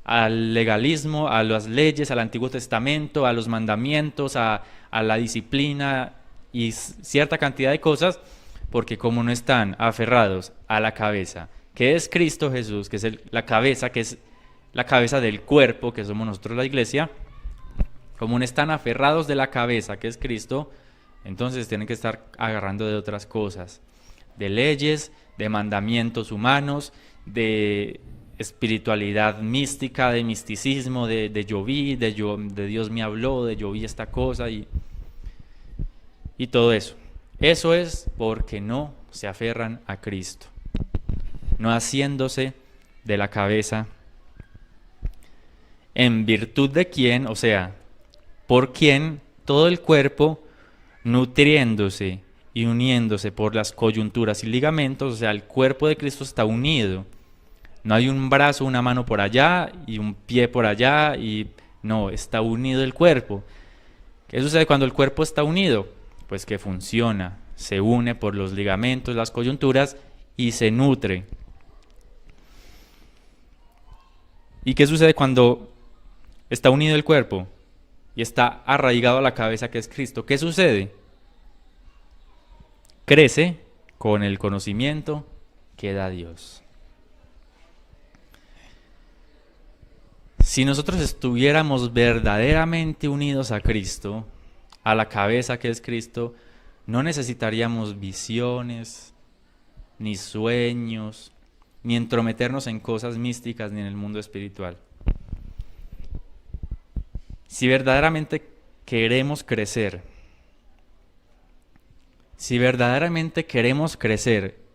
al legalismo, a las leyes, al Antiguo Testamento, a los mandamientos, a la disciplina y cierta cantidad de cosas, porque como no están aferrados a la cabeza, que es Cristo Jesús, que es la cabeza, que es la cabeza del cuerpo, que somos nosotros la iglesia, como no están aferrados de la cabeza, que es Cristo, entonces tienen que estar agarrando de otras cosas, de leyes, de mandamientos humanos, de espiritualidad mística, de misticismo, de yo vi, de Dios me habló, de yo vi esta cosa y todo eso. Eso es porque no se aferran a Cristo, no haciéndose de la cabeza, en virtud de quién, o sea, por quien todo el cuerpo, nutriéndose y uniéndose por las coyunturas y ligamentos, o sea, el cuerpo de Cristo está unido. No hay un brazo, una mano por allá y un pie por allá, y no, está unido el cuerpo. ¿Qué sucede cuando el cuerpo está unido? Pues que funciona, se une por los ligamentos, las coyunturas y se nutre. ¿Y qué sucede cuando está unido el cuerpo y está arraigado a la cabeza que es Cristo? ¿Qué sucede? Crece con el conocimiento que da Dios. Si nosotros estuviéramos verdaderamente unidos a Cristo, a la cabeza que es Cristo, no necesitaríamos visiones, ni sueños, ni entrometernos en cosas místicas, ni en el mundo espiritual. Si verdaderamente queremos crecer,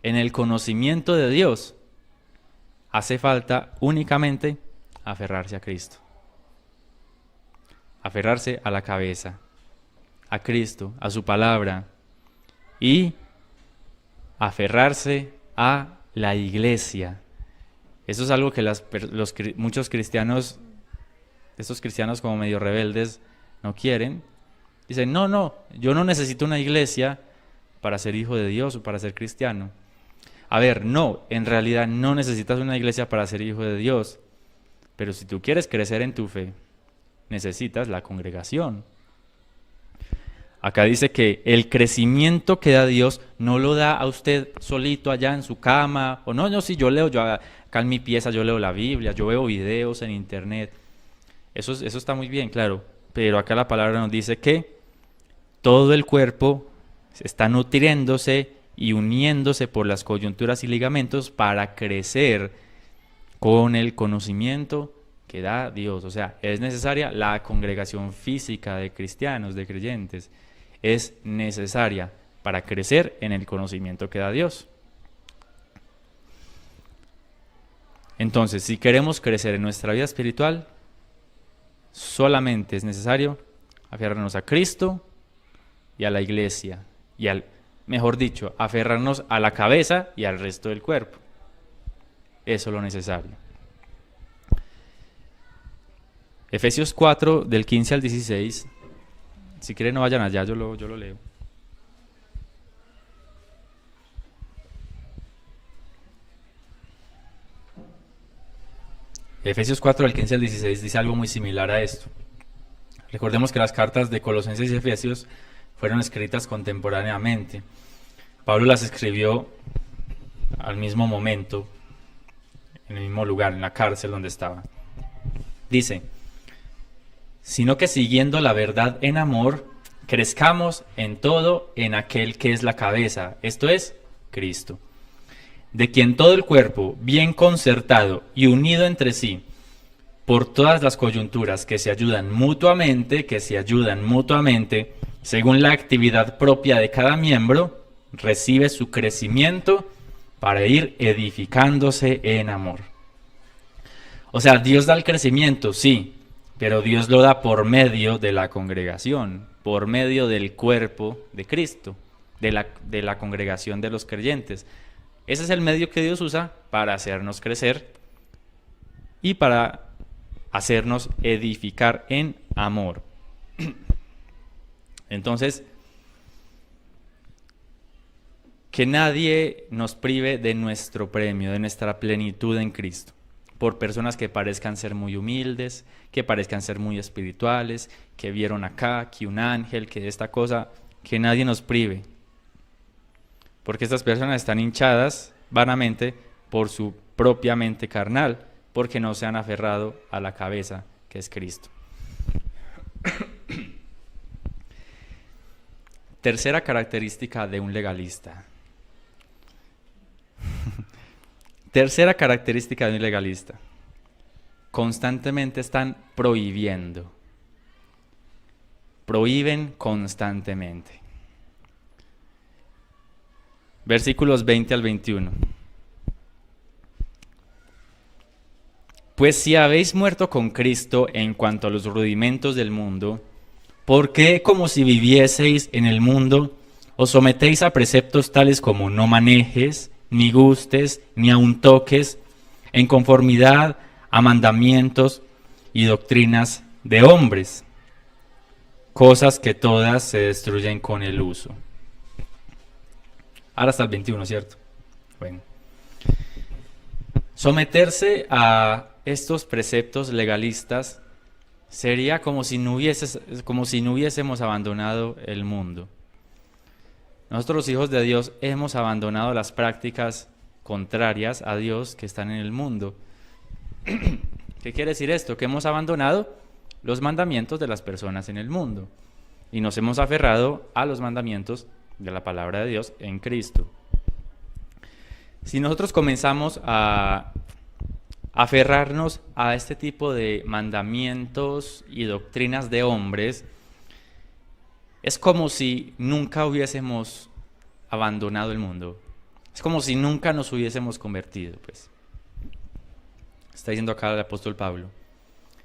en el conocimiento de Dios, hace falta únicamente aferrarse a Cristo. Aferrarse a la cabeza, a Cristo, a su palabra, y aferrarse a la iglesia. Eso es algo que muchos cristianos, estos cristianos como medio rebeldes, no quieren. Dicen, no, yo no necesito una iglesia para ser hijo de Dios o para ser cristiano. A ver, no, en realidad no necesitas una iglesia para ser hijo de Dios. Pero si tú quieres crecer en tu fe, necesitas la congregación. Acá dice que el crecimiento que da Dios no lo da a usted solito allá en su cama, o no, si yo leo, yo acá en mi pieza yo leo la Biblia, yo veo videos en internet. Eso está muy bien, claro, pero acá la palabra nos dice que todo el cuerpo está nutriéndose y uniéndose por las coyunturas y ligamentos para crecer con el conocimiento que da Dios. O sea, es necesaria la congregación física de cristianos, de creyentes. Es necesaria para crecer en el conocimiento que da Dios. Entonces, si queremos crecer en nuestra vida espiritual, solamente es necesario aferrarnos a Cristo y a la iglesia, mejor dicho, aferrarnos a la cabeza y al resto del cuerpo. Eso es lo necesario. Efesios 4, del 15 al 16. Si quieren no vayan allá, yo lo leo. Efesios 4, del 15 al 16 dice algo muy similar a esto. Recordemos que las cartas de Colosenses y Efesios fueron escritas contemporáneamente. Pablo las escribió al mismo momento, en el mismo lugar, en la cárcel donde estaba. Dice, sino que siguiendo la verdad en amor, crezcamos en todo en aquel que es la cabeza, esto es, Cristo, de quien todo el cuerpo, bien concertado y unido entre sí, por todas las coyunturas que se ayudan mutuamente, según la actividad propia de cada miembro, recibe su crecimiento para ir edificándose en amor. O sea, Dios da el crecimiento, sí, pero Dios lo da por medio de la congregación, por medio del cuerpo de Cristo, de la congregación de los creyentes. Ese es el medio que Dios usa para hacernos crecer y para hacernos edificar en amor. Entonces, que nadie nos prive de nuestro premio, de nuestra plenitud en Cristo, por personas que parezcan ser muy humildes, que parezcan ser muy espirituales, que vieron acá, que un ángel, que esta cosa, que nadie nos prive. Porque estas personas están hinchadas vanamente por su propia mente carnal, porque no se han aferrado a la cabeza que es Cristo. Tercera característica de un legalista. Tercera característica de un legalista. Constantemente están prohibiendo. Prohíben constantemente. Versículos 20 al 21. Pues si habéis muerto con Cristo en cuanto a los rudimentos del mundo, ¿por qué, como si vivieseis en el mundo, os sometéis a preceptos tales como no manejes, ni gustes, ni aun toques, en conformidad a mandamientos y doctrinas de hombres? Cosas que todas se destruyen con el uso. Ahora hasta el 21, ¿cierto? Bueno. Someterse a estos preceptos legalistas sería como si no hubiésemos abandonado el mundo. Nosotros los hijos de Dios hemos abandonado las prácticas contrarias a Dios que están en el mundo. ¿Qué quiere decir esto? Que hemos abandonado los mandamientos de las personas en el mundo y nos hemos aferrado a los mandamientos de la palabra de Dios en Cristo. Si nosotros comenzamos a aferrarnos a este tipo de mandamientos y doctrinas de hombres, es como si nunca hubiésemos abandonado el mundo. Es como si nunca nos hubiésemos convertido, pues. Está diciendo acá el apóstol Pablo.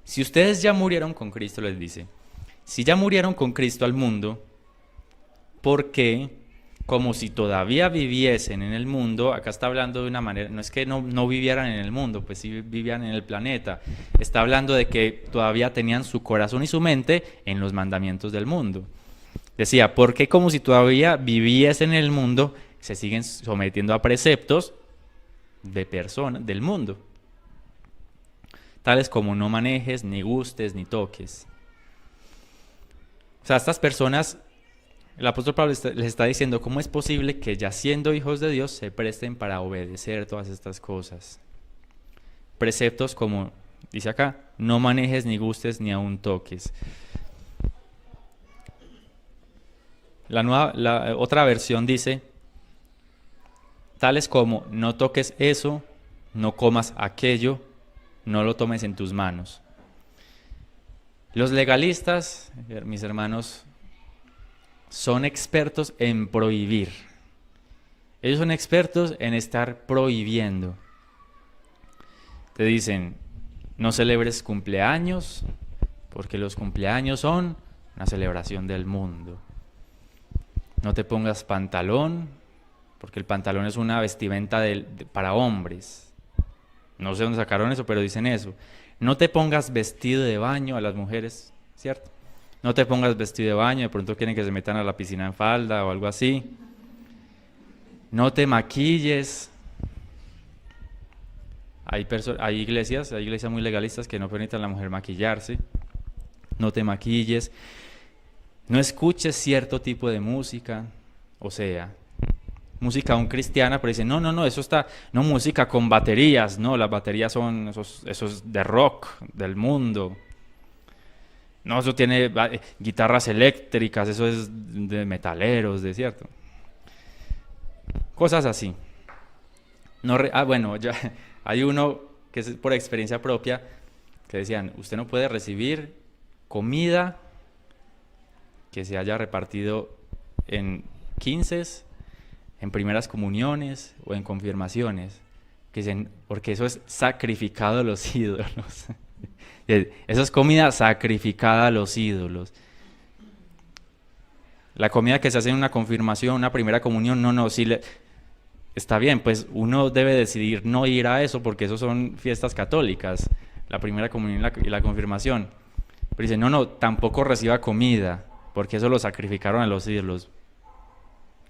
Si ustedes ya murieron con Cristo, les dice, si ya murieron con Cristo al mundo, ¿por qué, como si todavía viviesen en el mundo? Acá está hablando de una manera, no es que no vivieran en el mundo, pues sí vivían en el planeta. Está hablando de que todavía tenían su corazón y su mente en los mandamientos del mundo. Decía, ¿por qué como si todavía viviesen en el mundo se siguen sometiendo a preceptos de personas del mundo? Tales como no manejes, ni gustes, ni toques. O sea, estas personas, el apóstol Pablo les está diciendo cómo es posible que ya siendo hijos de Dios se presten para obedecer todas estas cosas. Preceptos como, dice acá, no manejes, ni gustes, ni aun toques. La otra versión dice, tales como, no toques eso, no comas aquello, no lo tomes en tus manos. Los legalistas, mis hermanos, son expertos en prohibir. Ellos son expertos en estar prohibiendo. Te dicen, no celebres cumpleaños, porque los cumpleaños son una celebración del mundo. No te pongas pantalón, porque el pantalón es una vestimenta para hombres. No sé dónde sacaron eso, pero dicen eso. No te pongas vestido de baño a las mujeres, ¿cierto? No te pongas vestido de baño, de pronto quieren que se metan a la piscina en falda o algo así. No te maquilles. Hay iglesias muy legalistas que no permiten a la mujer maquillarse. No te maquilles. No escuches cierto tipo de música, o sea, música aún cristiana, pero dicen, no, eso está, no música con baterías, no, las baterías son esos de rock, del mundo. No, eso tiene guitarras eléctricas, eso es de metaleros, de cierto. Cosas así. Bueno, ya hay uno que es por experiencia propia, que decían, usted no puede recibir comida que se haya repartido en 15, en primeras comuniones o en confirmaciones, que dicen, porque eso es sacrificado a los ídolos. Eso es comida sacrificada a los ídolos. La comida que se hace en una confirmación, una primera comunión, no, está bien, pues uno debe decidir no ir a eso porque eso son fiestas católicas, la primera comunión y la confirmación. Pero dicen, no, tampoco reciba comida, porque eso lo sacrificaron a los ídolos.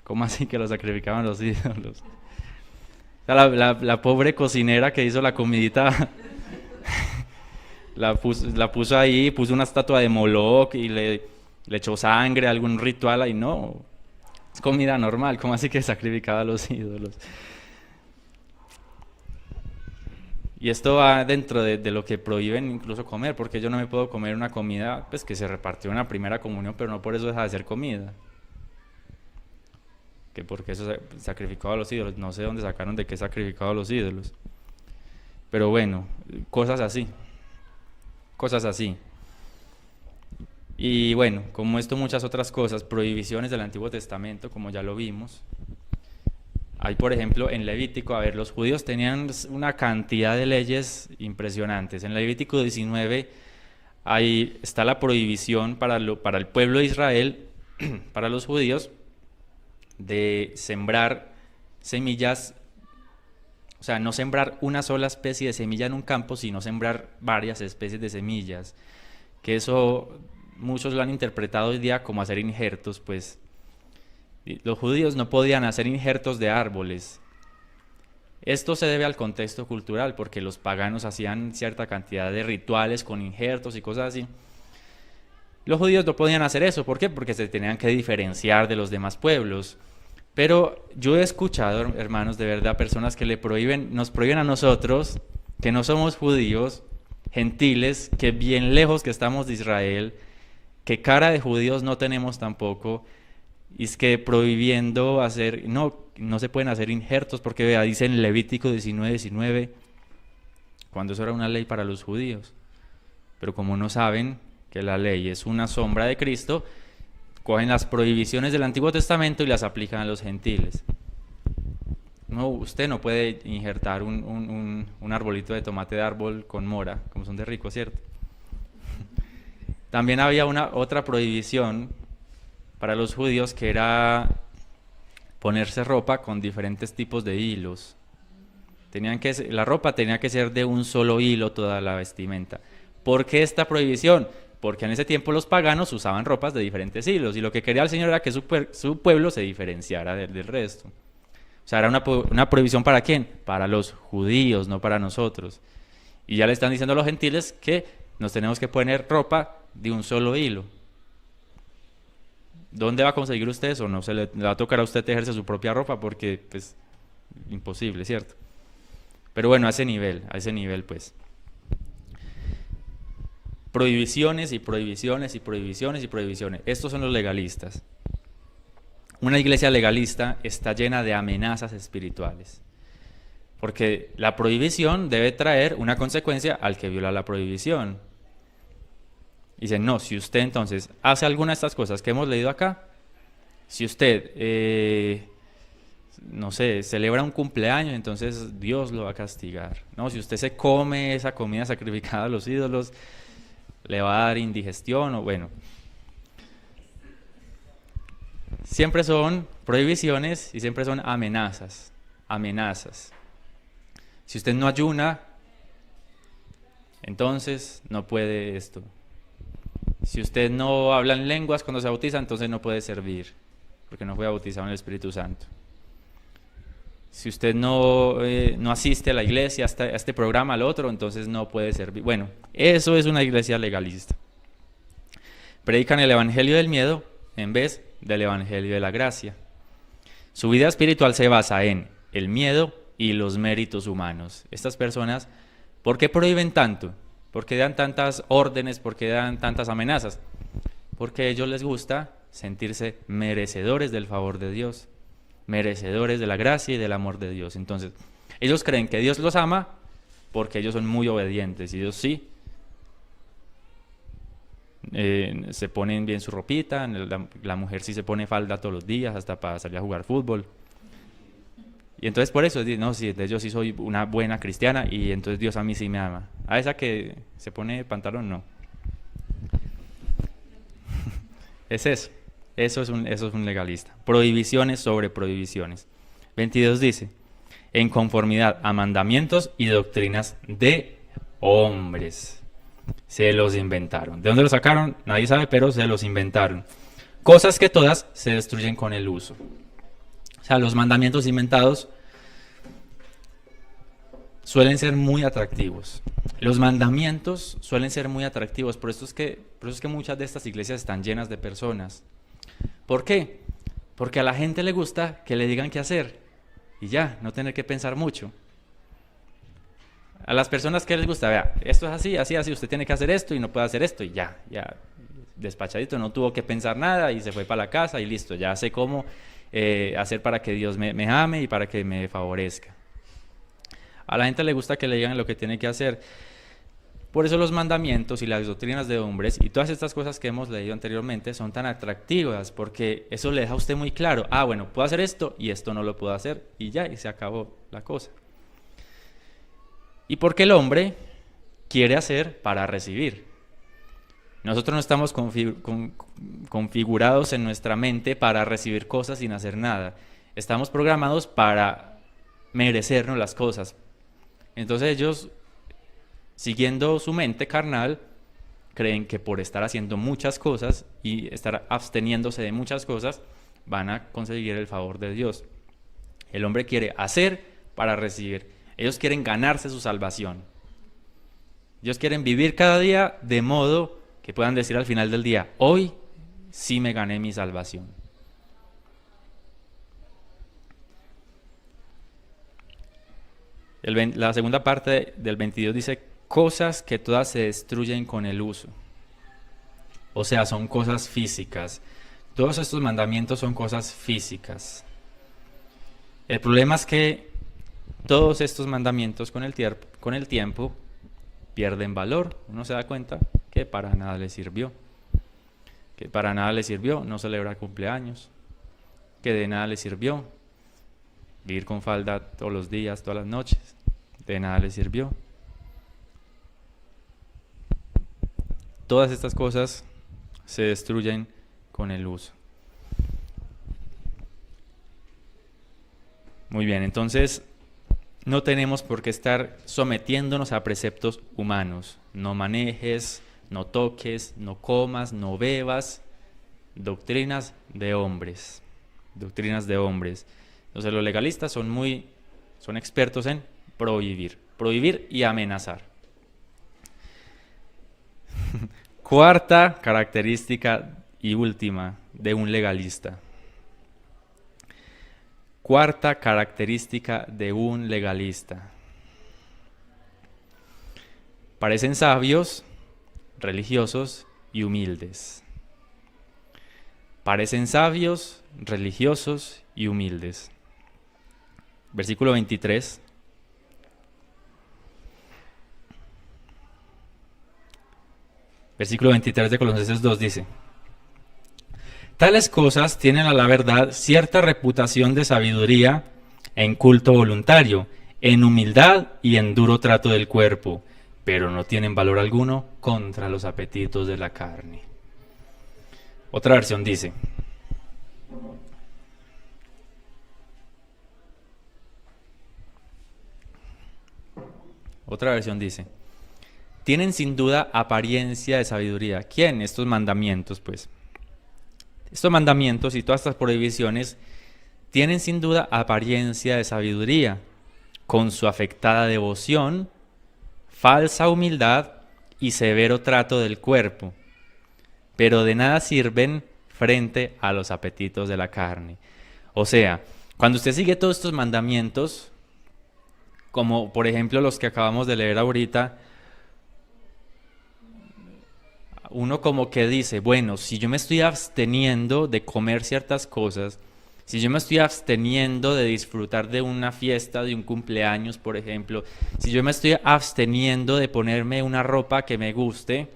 ¿Cómo así que lo sacrificaban a los ídolos? O sea, la pobre cocinera que hizo la comidita, la puso ahí, puso una estatua de Moloch y le echó sangre, algún ritual ahí, no. Es comida normal, ¿cómo así que sacrificaba a los ídolos? Y esto va dentro de lo que prohíben incluso comer, porque yo no me puedo comer una comida pues que se repartió en la primera comunión, pero no por eso deja de ser comida. que porque eso sacrificaba a los ídolos. No sé dónde sacaron de qué sacrificaba a los ídolos. Pero bueno, cosas así. Cosas así. Y bueno, como esto, muchas otras cosas, prohibiciones del Antiguo Testamento, como ya lo vimos. Hay, por ejemplo, en Levítico, a ver, los judíos tenían una cantidad de leyes impresionantes. En Levítico 19 ahí está la prohibición para el pueblo de Israel, para los judíos, de sembrar semillas, o sea, no sembrar una sola especie de semilla en un campo, sino sembrar varias especies de semillas. Que eso muchos lo han interpretado hoy día como hacer injertos, pues los judíos no podían hacer injertos de árboles. Esto se debe al contexto cultural, porque los paganos hacían cierta cantidad de rituales con injertos y cosas así. Los judíos no podían hacer eso, ¿por qué? Porque se tenían que diferenciar de los demás pueblos. Pero yo he escuchado, hermanos, de verdad, personas que nos prohíben a nosotros, que no somos judíos, gentiles, que bien lejos que estamos de Israel, que cara de judíos no tenemos tampoco, y es que prohibiendo hacer, no se pueden hacer injertos, porque vea, dice en Levítico 19, cuando eso era una ley para los judíos. Pero como no saben que la ley es una sombra de Cristo, cogen las prohibiciones del Antiguo Testamento y las aplican a los gentiles. No, usted no puede injertar un arbolito de tomate de árbol con mora, como son de rico, ¿cierto? También había otra prohibición para los judíos, que era ponerse ropa con diferentes tipos de hilos. La ropa tenía que ser de un solo hilo, toda la vestimenta. ¿Por qué esta prohibición? Porque en ese tiempo los paganos usaban ropas de diferentes hilos, y lo que quería el Señor era que su pueblo se diferenciara del resto. O sea, era una prohibición ¿para quién? Para los judíos, no para nosotros. Y ya le están diciendo a los gentiles que nos tenemos que poner ropa de un solo hilo. ¿Dónde va a conseguir usted eso? No, le va a tocar a usted tejerse su propia ropa, porque, pues, imposible, ¿cierto? Pero bueno, a ese nivel, pues. Prohibiciones y prohibiciones y prohibiciones y prohibiciones. Estos son los legalistas. Una iglesia legalista está llena de amenazas espirituales, porque la prohibición debe traer una consecuencia al que viola la prohibición. Dicen, no, si usted entonces hace alguna de estas cosas que hemos leído acá, si usted, no sé, celebra un cumpleaños, entonces Dios lo va a castigar. No, si usted se come esa comida sacrificada a los ídolos, le va a dar indigestión, o bueno. Siempre son prohibiciones y siempre son amenazas. Si usted no ayuna, entonces no puede esto. Si usted no habla en lenguas cuando se bautiza, entonces no puede servir, porque no fue bautizado en el Espíritu Santo. Si usted no asiste a la iglesia, a este programa, al otro, entonces no puede servir. Bueno, eso es una iglesia legalista. Predican el evangelio del miedo en vez del evangelio de la gracia. Su vida espiritual se basa en el miedo y los méritos humanos. Estas personas, ¿por qué prohíben tanto? ¿Por qué dan tantas órdenes? ¿Por qué dan tantas amenazas? Porque a ellos les gusta sentirse merecedores del favor de Dios, merecedores de la gracia y del amor de Dios. Entonces, ellos creen que Dios los ama porque ellos son muy obedientes, y Dios sí. Se ponen bien su ropita, la mujer sí se pone falda todos los días, hasta para salir a jugar fútbol. Y entonces por eso, no, sí, yo sí soy una buena cristiana, y entonces Dios a mí sí me ama. A esa que se pone pantalón, no. Es eso. Eso es un legalista. Prohibiciones sobre prohibiciones. 22 dice, en conformidad a mandamientos y doctrinas de hombres. Se los inventaron. ¿De dónde los sacaron? Nadie sabe, pero se los inventaron. Cosas que todas se destruyen con el uso. O sea, los mandamientos inventados suelen ser muy atractivos. Los mandamientos suelen ser muy atractivos. Por eso es que muchas de estas iglesias están llenas de personas. ¿Por qué? Porque a la gente le gusta que le digan qué hacer y ya, no tener que pensar mucho. A las personas que les gusta, vea, esto es así, así, así, usted tiene que hacer esto y no puede hacer esto, y ya, despachadito, no tuvo que pensar nada y se fue para la casa y listo, ya sé cómo hacer para que Dios me ame y para que me favorezca. A la gente le gusta que le digan lo que tiene que hacer. Por eso los mandamientos y las doctrinas de hombres y todas estas cosas que hemos leído anteriormente son tan atractivas, porque eso le deja a usted muy claro, bueno, puedo hacer esto y esto no lo puedo hacer, y ya, y se acabó la cosa. Y porque el hombre quiere hacer para recibir. Nosotros no estamos configurados en nuestra mente para recibir cosas sin hacer nada. Estamos programados para merecernos las cosas. Entonces ellos, siguiendo su mente carnal, creen que por estar haciendo muchas cosas y estar absteniéndose de muchas cosas, van a conseguir el favor de Dios. El hombre quiere hacer para recibir. Ellos quieren ganarse su salvación. Ellos quieren vivir cada día de modo que puedan decir al final del día, hoy sí me gané mi salvación. La segunda parte del 22 dice, cosas que todas se destruyen con el uso. O sea, son cosas físicas. Todos estos mandamientos son cosas físicas. El problema es que todos estos mandamientos con el tiempo pierden valor. Uno se da cuenta que para nada le sirvió. Que para nada le sirvió no celebrar cumpleaños. Que de nada le sirvió vivir con falda todos los días, todas las noches. De nada le sirvió. Todas estas cosas se destruyen con el uso. Muy bien, entonces no tenemos por qué estar sometiéndonos a preceptos humanos. No manejes, no toques, no comas, no bebas. Doctrinas de hombres. Doctrinas de hombres. Entonces los legalistas son expertos en prohibir y amenazar. Cuarta característica y última de un legalista. Cuarta característica de un legalista. Parecen sabios, religiosos y humildes. Parecen sabios, religiosos y humildes. Versículo 23. Versículo 23 de Colosenses 2 dice: tales cosas tienen a la verdad cierta reputación de sabiduría en culto voluntario, en humildad y en duro trato del cuerpo, pero no tienen valor alguno contra los apetitos de la carne. Otra versión dice: tienen sin duda apariencia de sabiduría. ¿Quién? Estos mandamientos, pues. Estos mandamientos y todas estas prohibiciones tienen sin duda apariencia de sabiduría, con su afectada devoción, falsa humildad y severo trato del cuerpo, pero de nada sirven frente a los apetitos de la carne. O sea, cuando usted sigue todos estos mandamientos, como por ejemplo los que acabamos de leer ahorita, uno como que dice, bueno, si yo me estoy absteniendo de comer ciertas cosas, si yo me estoy absteniendo de disfrutar de una fiesta, de un cumpleaños, por ejemplo, si yo me estoy absteniendo de ponerme una ropa que me guste,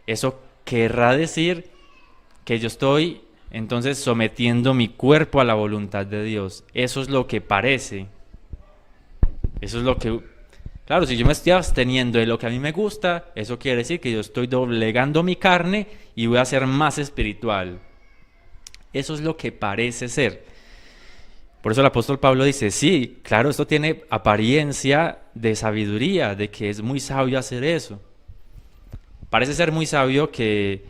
eso querrá decir que yo estoy entonces sometiendo mi cuerpo a la voluntad de Dios. Eso es lo que parece. Eso es lo que... Claro, si yo me estoy absteniendo de lo que a mí me gusta, eso quiere decir que yo estoy doblegando mi carne y voy a ser más espiritual. Eso es lo que parece ser. Por eso el apóstol Pablo dice, sí, claro, esto tiene apariencia de sabiduría, de que es muy sabio hacer eso. Parece ser muy sabio que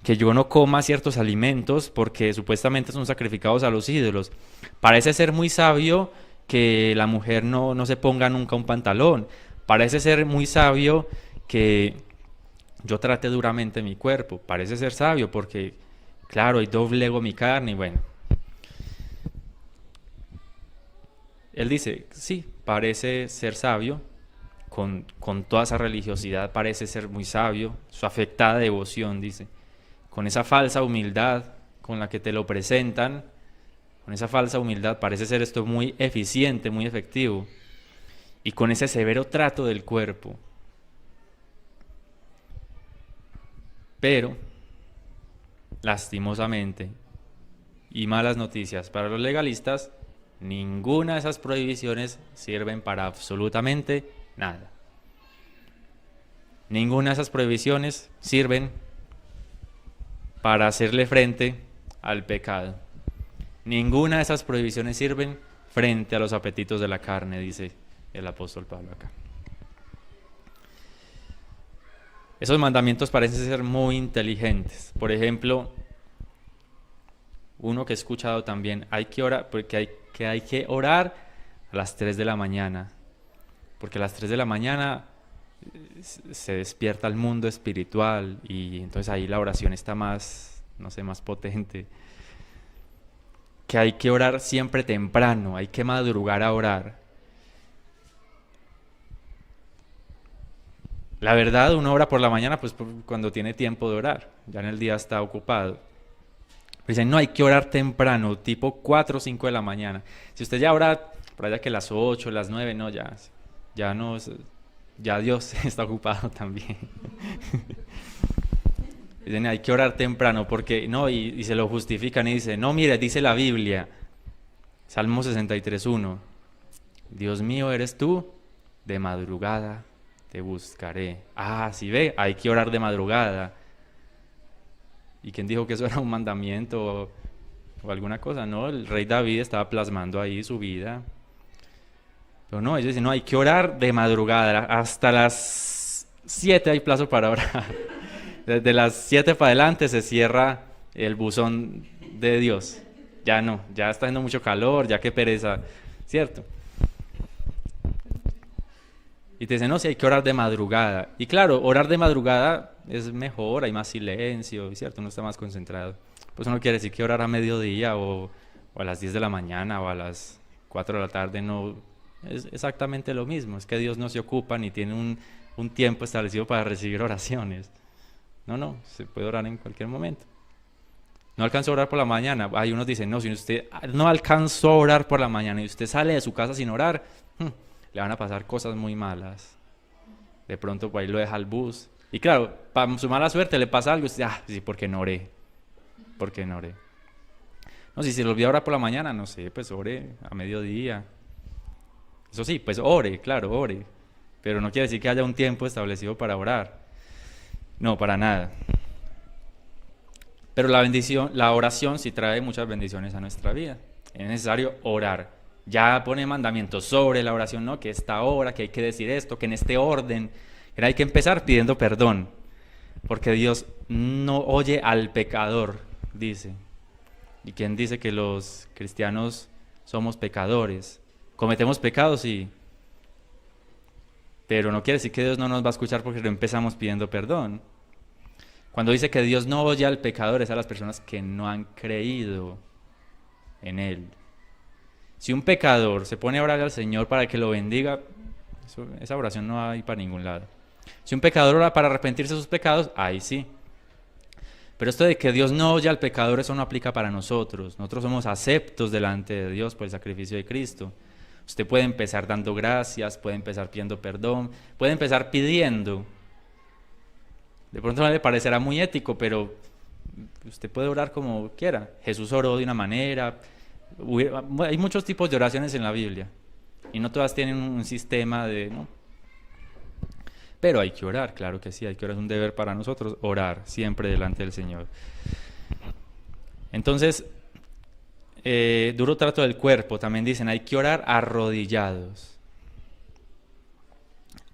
yo no coma ciertos alimentos porque supuestamente son sacrificados a los ídolos. Parece ser muy sabio que la mujer no se ponga nunca un pantalón. Parece ser muy sabio que yo trate duramente mi cuerpo. Parece ser sabio porque, claro, y doblego mi carne y bueno. Él dice, sí, parece ser sabio, con toda esa religiosidad parece ser muy sabio, su afectada devoción, dice, con esa falsa humildad con la que te lo presentan, con esa falsa humildad, parece ser esto muy eficiente, muy efectivo, y con ese severo trato del cuerpo. Pero, lastimosamente, y malas noticias para los legalistas, ninguna de esas prohibiciones sirven para absolutamente nada. Ninguna de esas prohibiciones sirven para hacerle frente al pecado. Ninguna de esas prohibiciones sirven frente a los apetitos de la carne, dice el apóstol Pablo acá. Esos mandamientos parecen ser muy inteligentes. Por ejemplo, uno que he escuchado también, hay que orar, porque hay que orar a las 3 de la mañana, porque a las 3 de la mañana se despierta el mundo espiritual y entonces ahí la oración está más, no sé, más potente. Que hay que orar siempre temprano, hay que madrugar a orar. La verdad, uno ora por la mañana pues cuando tiene tiempo de orar, ya en el día está ocupado. Dicen, no, hay que orar temprano, tipo 4 o 5 de la mañana. Si usted ya ora por allá que las 8, las 9, no, ya no, ya Dios está ocupado también. Dicen, hay que orar temprano porque, no, y se lo justifican y dicen, no, mire, dice la Biblia, Salmo 63:1, Dios mío eres tú, de madrugada te buscaré. Ah, sí ve, hay que orar de madrugada. ¿Y quién dijo que eso era un mandamiento o alguna cosa? No, el rey David estaba plasmando ahí su vida. Pero no, ellos dicen, no, hay que orar de madrugada. Hasta las 7 hay plazo para orar. Desde las 7 para adelante se cierra el buzón de Dios. Ya no, ya está haciendo mucho calor, ya qué pereza, ¿cierto? Y te dicen, no, si hay que orar de madrugada. Y claro, orar de madrugada es mejor, hay más silencio, ¿cierto? Uno está más concentrado. Pues uno quiere decir que orar a mediodía o a las 10 de la mañana o a las 4 de la tarde no es exactamente lo mismo. Es que Dios no se ocupa ni tiene un tiempo establecido para recibir oraciones. No, se puede orar en cualquier momento. No alcanzó a orar por la mañana. Hay unos dicen, no, si usted no alcanzó a orar por la mañana y usted sale de su casa sin orar, le van a pasar cosas muy malas. De pronto por ahí lo deja el bus. Y claro, para su mala suerte le pasa algo y usted, sí, porque no oré. Porque no oré. No, si se le olvidó orar por la mañana, no sé, pues ore a mediodía. Eso sí, pues ore, claro, ore. Pero no quiere decir que haya un tiempo establecido para orar. No, para nada. Pero la oración sí trae muchas bendiciones a nuestra vida. Es necesario orar. Ya pone mandamientos sobre la oración, ¿no? Que esta hora, que hay que decir esto, que en este orden. Que hay que empezar pidiendo perdón. Porque Dios no oye al pecador, dice. ¿Y quién dice que los cristianos somos pecadores? Cometemos pecados, sí. Pero no quiere decir que Dios no nos va a escuchar porque no empezamos pidiendo perdón. Cuando dice que Dios no oye al pecador, es a las personas que no han creído en Él. Si un pecador se pone a orar al Señor para que lo bendiga, esa oración no va a ir para ningún lado. Si un pecador ora para arrepentirse de sus pecados, ahí sí. Pero esto de que Dios no oye al pecador, eso no aplica para nosotros. Nosotros somos aceptos delante de Dios por el sacrificio de Cristo. Usted puede empezar dando gracias, puede empezar pidiendo perdón, puede empezar pidiendo. De pronto no le parecerá muy ético, pero usted puede orar como quiera. Jesús oró de una manera. Hay muchos tipos de oraciones en la Biblia y no todas tienen un sistema de... ¿no? Pero hay que orar, claro que sí, hay que orar, es un deber para nosotros orar siempre delante del Señor. Entonces, duro trato del cuerpo, también dicen, hay que orar arrodillados.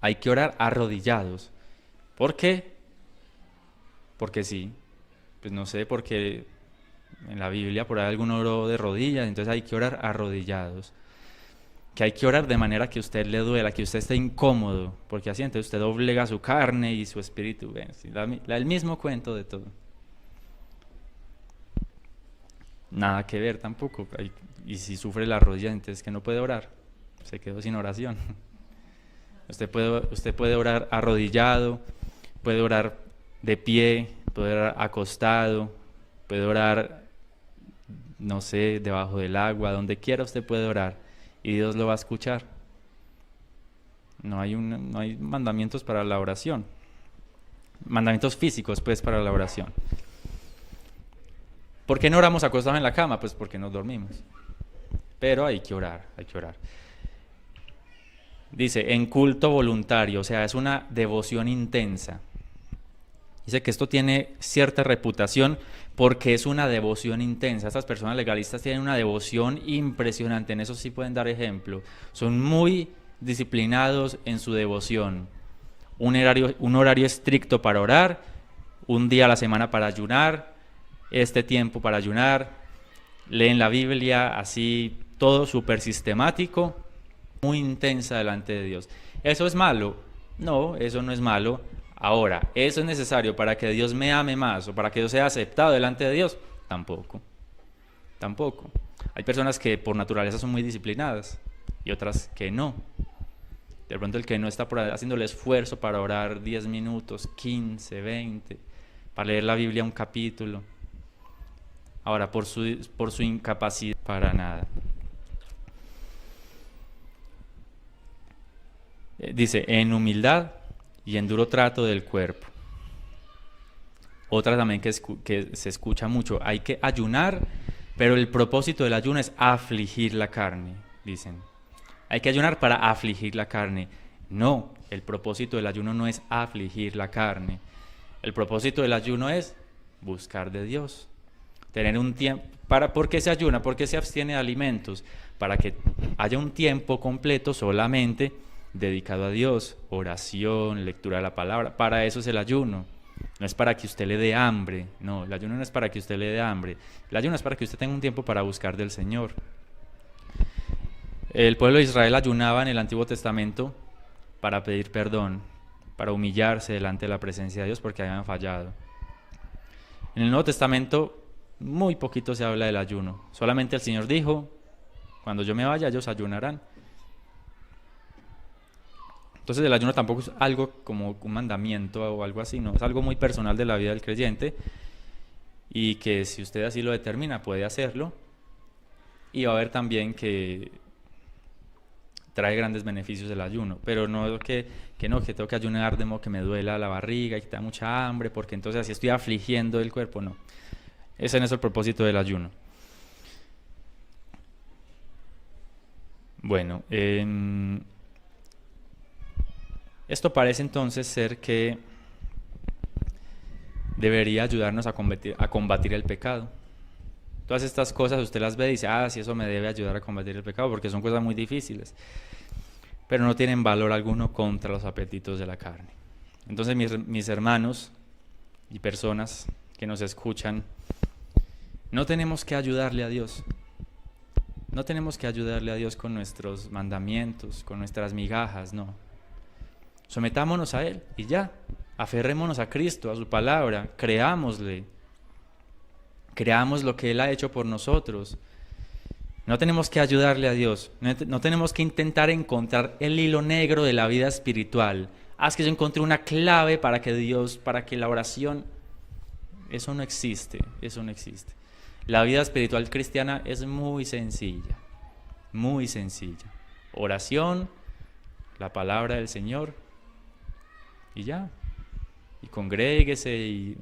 Hay que orar arrodillados. ¿Por qué? Porque sí, pues no sé, porque en la Biblia por ahí alguno oró de rodillas, entonces hay que orar arrodillados. Que hay que orar de manera que a usted le duela, que usted esté incómodo, porque así entonces usted doblega su carne y su espíritu. El mismo cuento de todo. Nada que ver tampoco. Y si sufre la rodilla, entonces que no puede orar, se quedó sin oración. Usted puede orar arrodillado, puede orar de pie, puede orar acostado, puede orar no sé, debajo del agua, donde quiera usted puede orar y Dios lo va a escuchar. No hay mandamientos para la oración, mandamientos físicos pues para la oración. ¿Por qué no oramos acostados en la cama? Pues porque nos dormimos. Pero hay que orar, hay que orar. Dice, en culto voluntario, o sea, es una devoción intensa. Dice que esto tiene cierta reputación porque es una devoción intensa. Estas personas legalistas tienen una devoción impresionante, en eso sí pueden dar ejemplo. Son muy disciplinados en su devoción. Un horario estricto para orar, un día a la semana para ayunar, este tiempo para ayunar, leen la Biblia, así todo súper sistemático, muy intensa delante de Dios. ¿Eso es malo? No, eso no es malo. Ahora, ¿eso es necesario para que Dios me ame más o para que yo sea aceptado delante de Dios? Tampoco, tampoco. Hay personas que por naturaleza son muy disciplinadas y otras que no. De pronto el que no está haciendo el esfuerzo para orar 10 minutos, 15, 20, para leer la Biblia un capítulo. Ahora, por su incapacidad, para nada. Dice, en humildad y en duro trato del cuerpo. Otra también que se escucha mucho, hay que ayunar, pero el propósito del ayuno es afligir la carne, dicen. Hay que ayunar para afligir la carne. No, el propósito del ayuno no es afligir la carne. El propósito del ayuno es buscar de Dios. Tener un tiempo. ¿Por qué se ayuna? ¿Por qué se abstiene de alimentos? Para que haya un tiempo completo solamente dedicado a Dios. Oración, lectura de la palabra. Para eso es el ayuno. No es para que usted le dé hambre. No, el ayuno no es para que usted le dé hambre. El ayuno es para que usted tenga un tiempo para buscar del Señor. El pueblo de Israel ayunaba en el Antiguo Testamento para pedir perdón, para humillarse delante de la presencia de Dios porque habían fallado. En el Nuevo Testamento muy poquito se habla del ayuno. Solamente el Señor dijo, cuando yo me vaya ellos ayunarán. Entonces el ayuno tampoco es algo como un mandamiento o algo así, no, es algo muy personal de la vida del creyente y que si usted así lo determina puede hacerlo y va a ver también que trae grandes beneficios el ayuno, pero no que tengo que ayunar de modo que me duela la barriga y que tenga mucha hambre, porque entonces así estoy afligiendo el cuerpo, no. Ese no es el propósito del ayuno. Bueno, esto parece entonces ser que debería ayudarnos a combatir el pecado. Todas estas cosas usted las ve y dice, sí, eso me debe ayudar a combatir el pecado, porque son cosas muy difíciles, pero no tienen valor alguno contra los apetitos de la carne. Entonces mis hermanos y personas que nos escuchan, no tenemos que ayudarle a Dios. No tenemos que ayudarle a Dios con nuestros mandamientos, con nuestras migajas, no. Sometámonos a Él y ya. Aferrémonos a Cristo, a su palabra, creámosle. Creamos lo que Él ha hecho por nosotros. No tenemos que ayudarle a Dios. No tenemos que intentar encontrar el hilo negro de la vida espiritual. Es que yo encontré una clave para que la oración... Eso no existe, eso no existe. La vida espiritual cristiana es muy sencilla, muy sencilla. Oración, la palabra del Señor y ya. Y congréguese,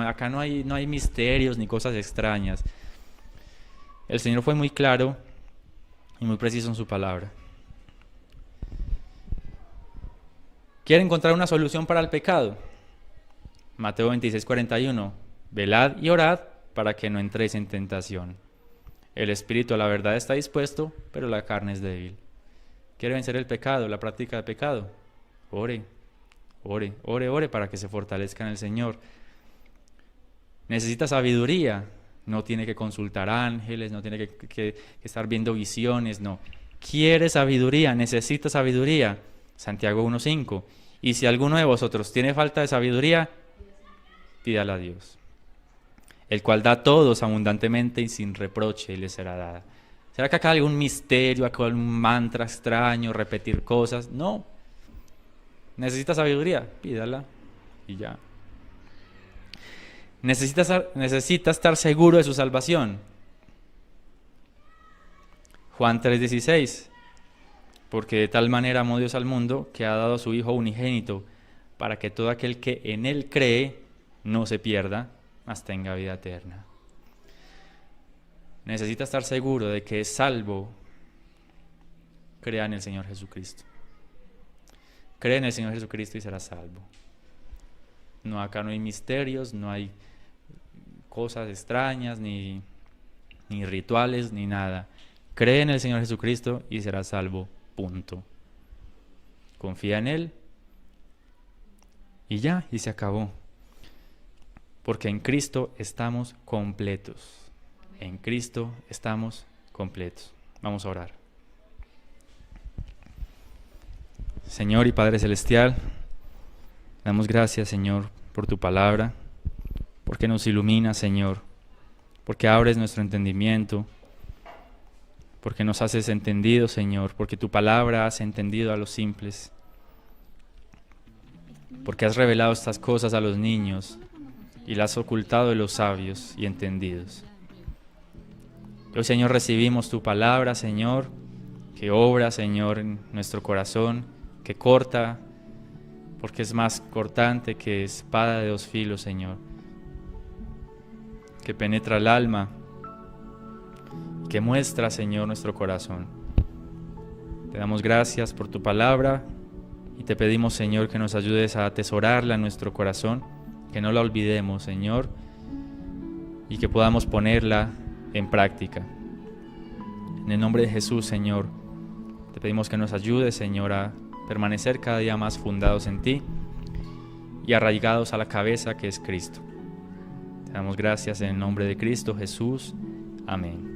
acá no hay misterios ni cosas extrañas. El Señor fue muy claro y muy preciso en su palabra. ¿Quiere encontrar una solución para el pecado? Mateo 26:41. Velad y orad para que no entréis en tentación. El espíritu a la verdad está dispuesto, pero la carne es débil. ¿Quiere vencer el pecado, la práctica de pecado? Ore para que se fortalezca en el Señor. Necesita sabiduría. No tiene que consultar ángeles, no tiene que estar viendo visiones, no. Quiere sabiduría, necesita sabiduría. Santiago 1:5. Y si alguno de vosotros tiene falta de sabiduría, pídala a Dios, el cual da a todos abundantemente y sin reproche, y le será dada. ¿Será que acá hay algún misterio, acá algún mantra extraño, repetir cosas? No. ¿Necesita sabiduría? Pídala y ya. ¿Necesita estar seguro de su salvación? Juan 3:16, porque de tal manera amó Dios al mundo que ha dado a su Hijo unigénito, para que todo aquel que en Él cree no se pierda, mas tenga vida eterna. Necesita estar seguro de que es salvo. Crea en el Señor Jesucristo. Cree en el Señor Jesucristo y será salvo. No, acá no hay misterios, no hay cosas extrañas, ni rituales, ni nada. Cree en el Señor Jesucristo y serás salvo, punto. Confía en Él y ya, y se acabó. Porque en Cristo estamos completos. En Cristo estamos completos. Vamos a orar. Señor y Padre Celestial, damos gracias, Señor, por tu palabra, porque nos ilumina, Señor, porque abres nuestro entendimiento, porque nos haces entendido, Señor, porque tu palabra hace entendido a los simples, porque has revelado estas cosas a los niños y las has ocultado de los sabios y entendidos. Hoy, Señor, recibimos tu palabra, Señor, que obra, Señor, en nuestro corazón, que corta, porque es más cortante que espada de dos filos, Señor, que penetra el alma, que muestra, Señor, nuestro corazón. Te damos gracias por tu palabra y te pedimos, Señor, que nos ayudes a atesorarla en nuestro corazón, que no la olvidemos, Señor, y que podamos ponerla en práctica. En el nombre de Jesús, Señor, te pedimos que nos ayudes, Señor, a permanecer cada día más fundados en ti y arraigados a la cabeza que es Cristo. Te damos gracias en el nombre de Cristo Jesús. Amén.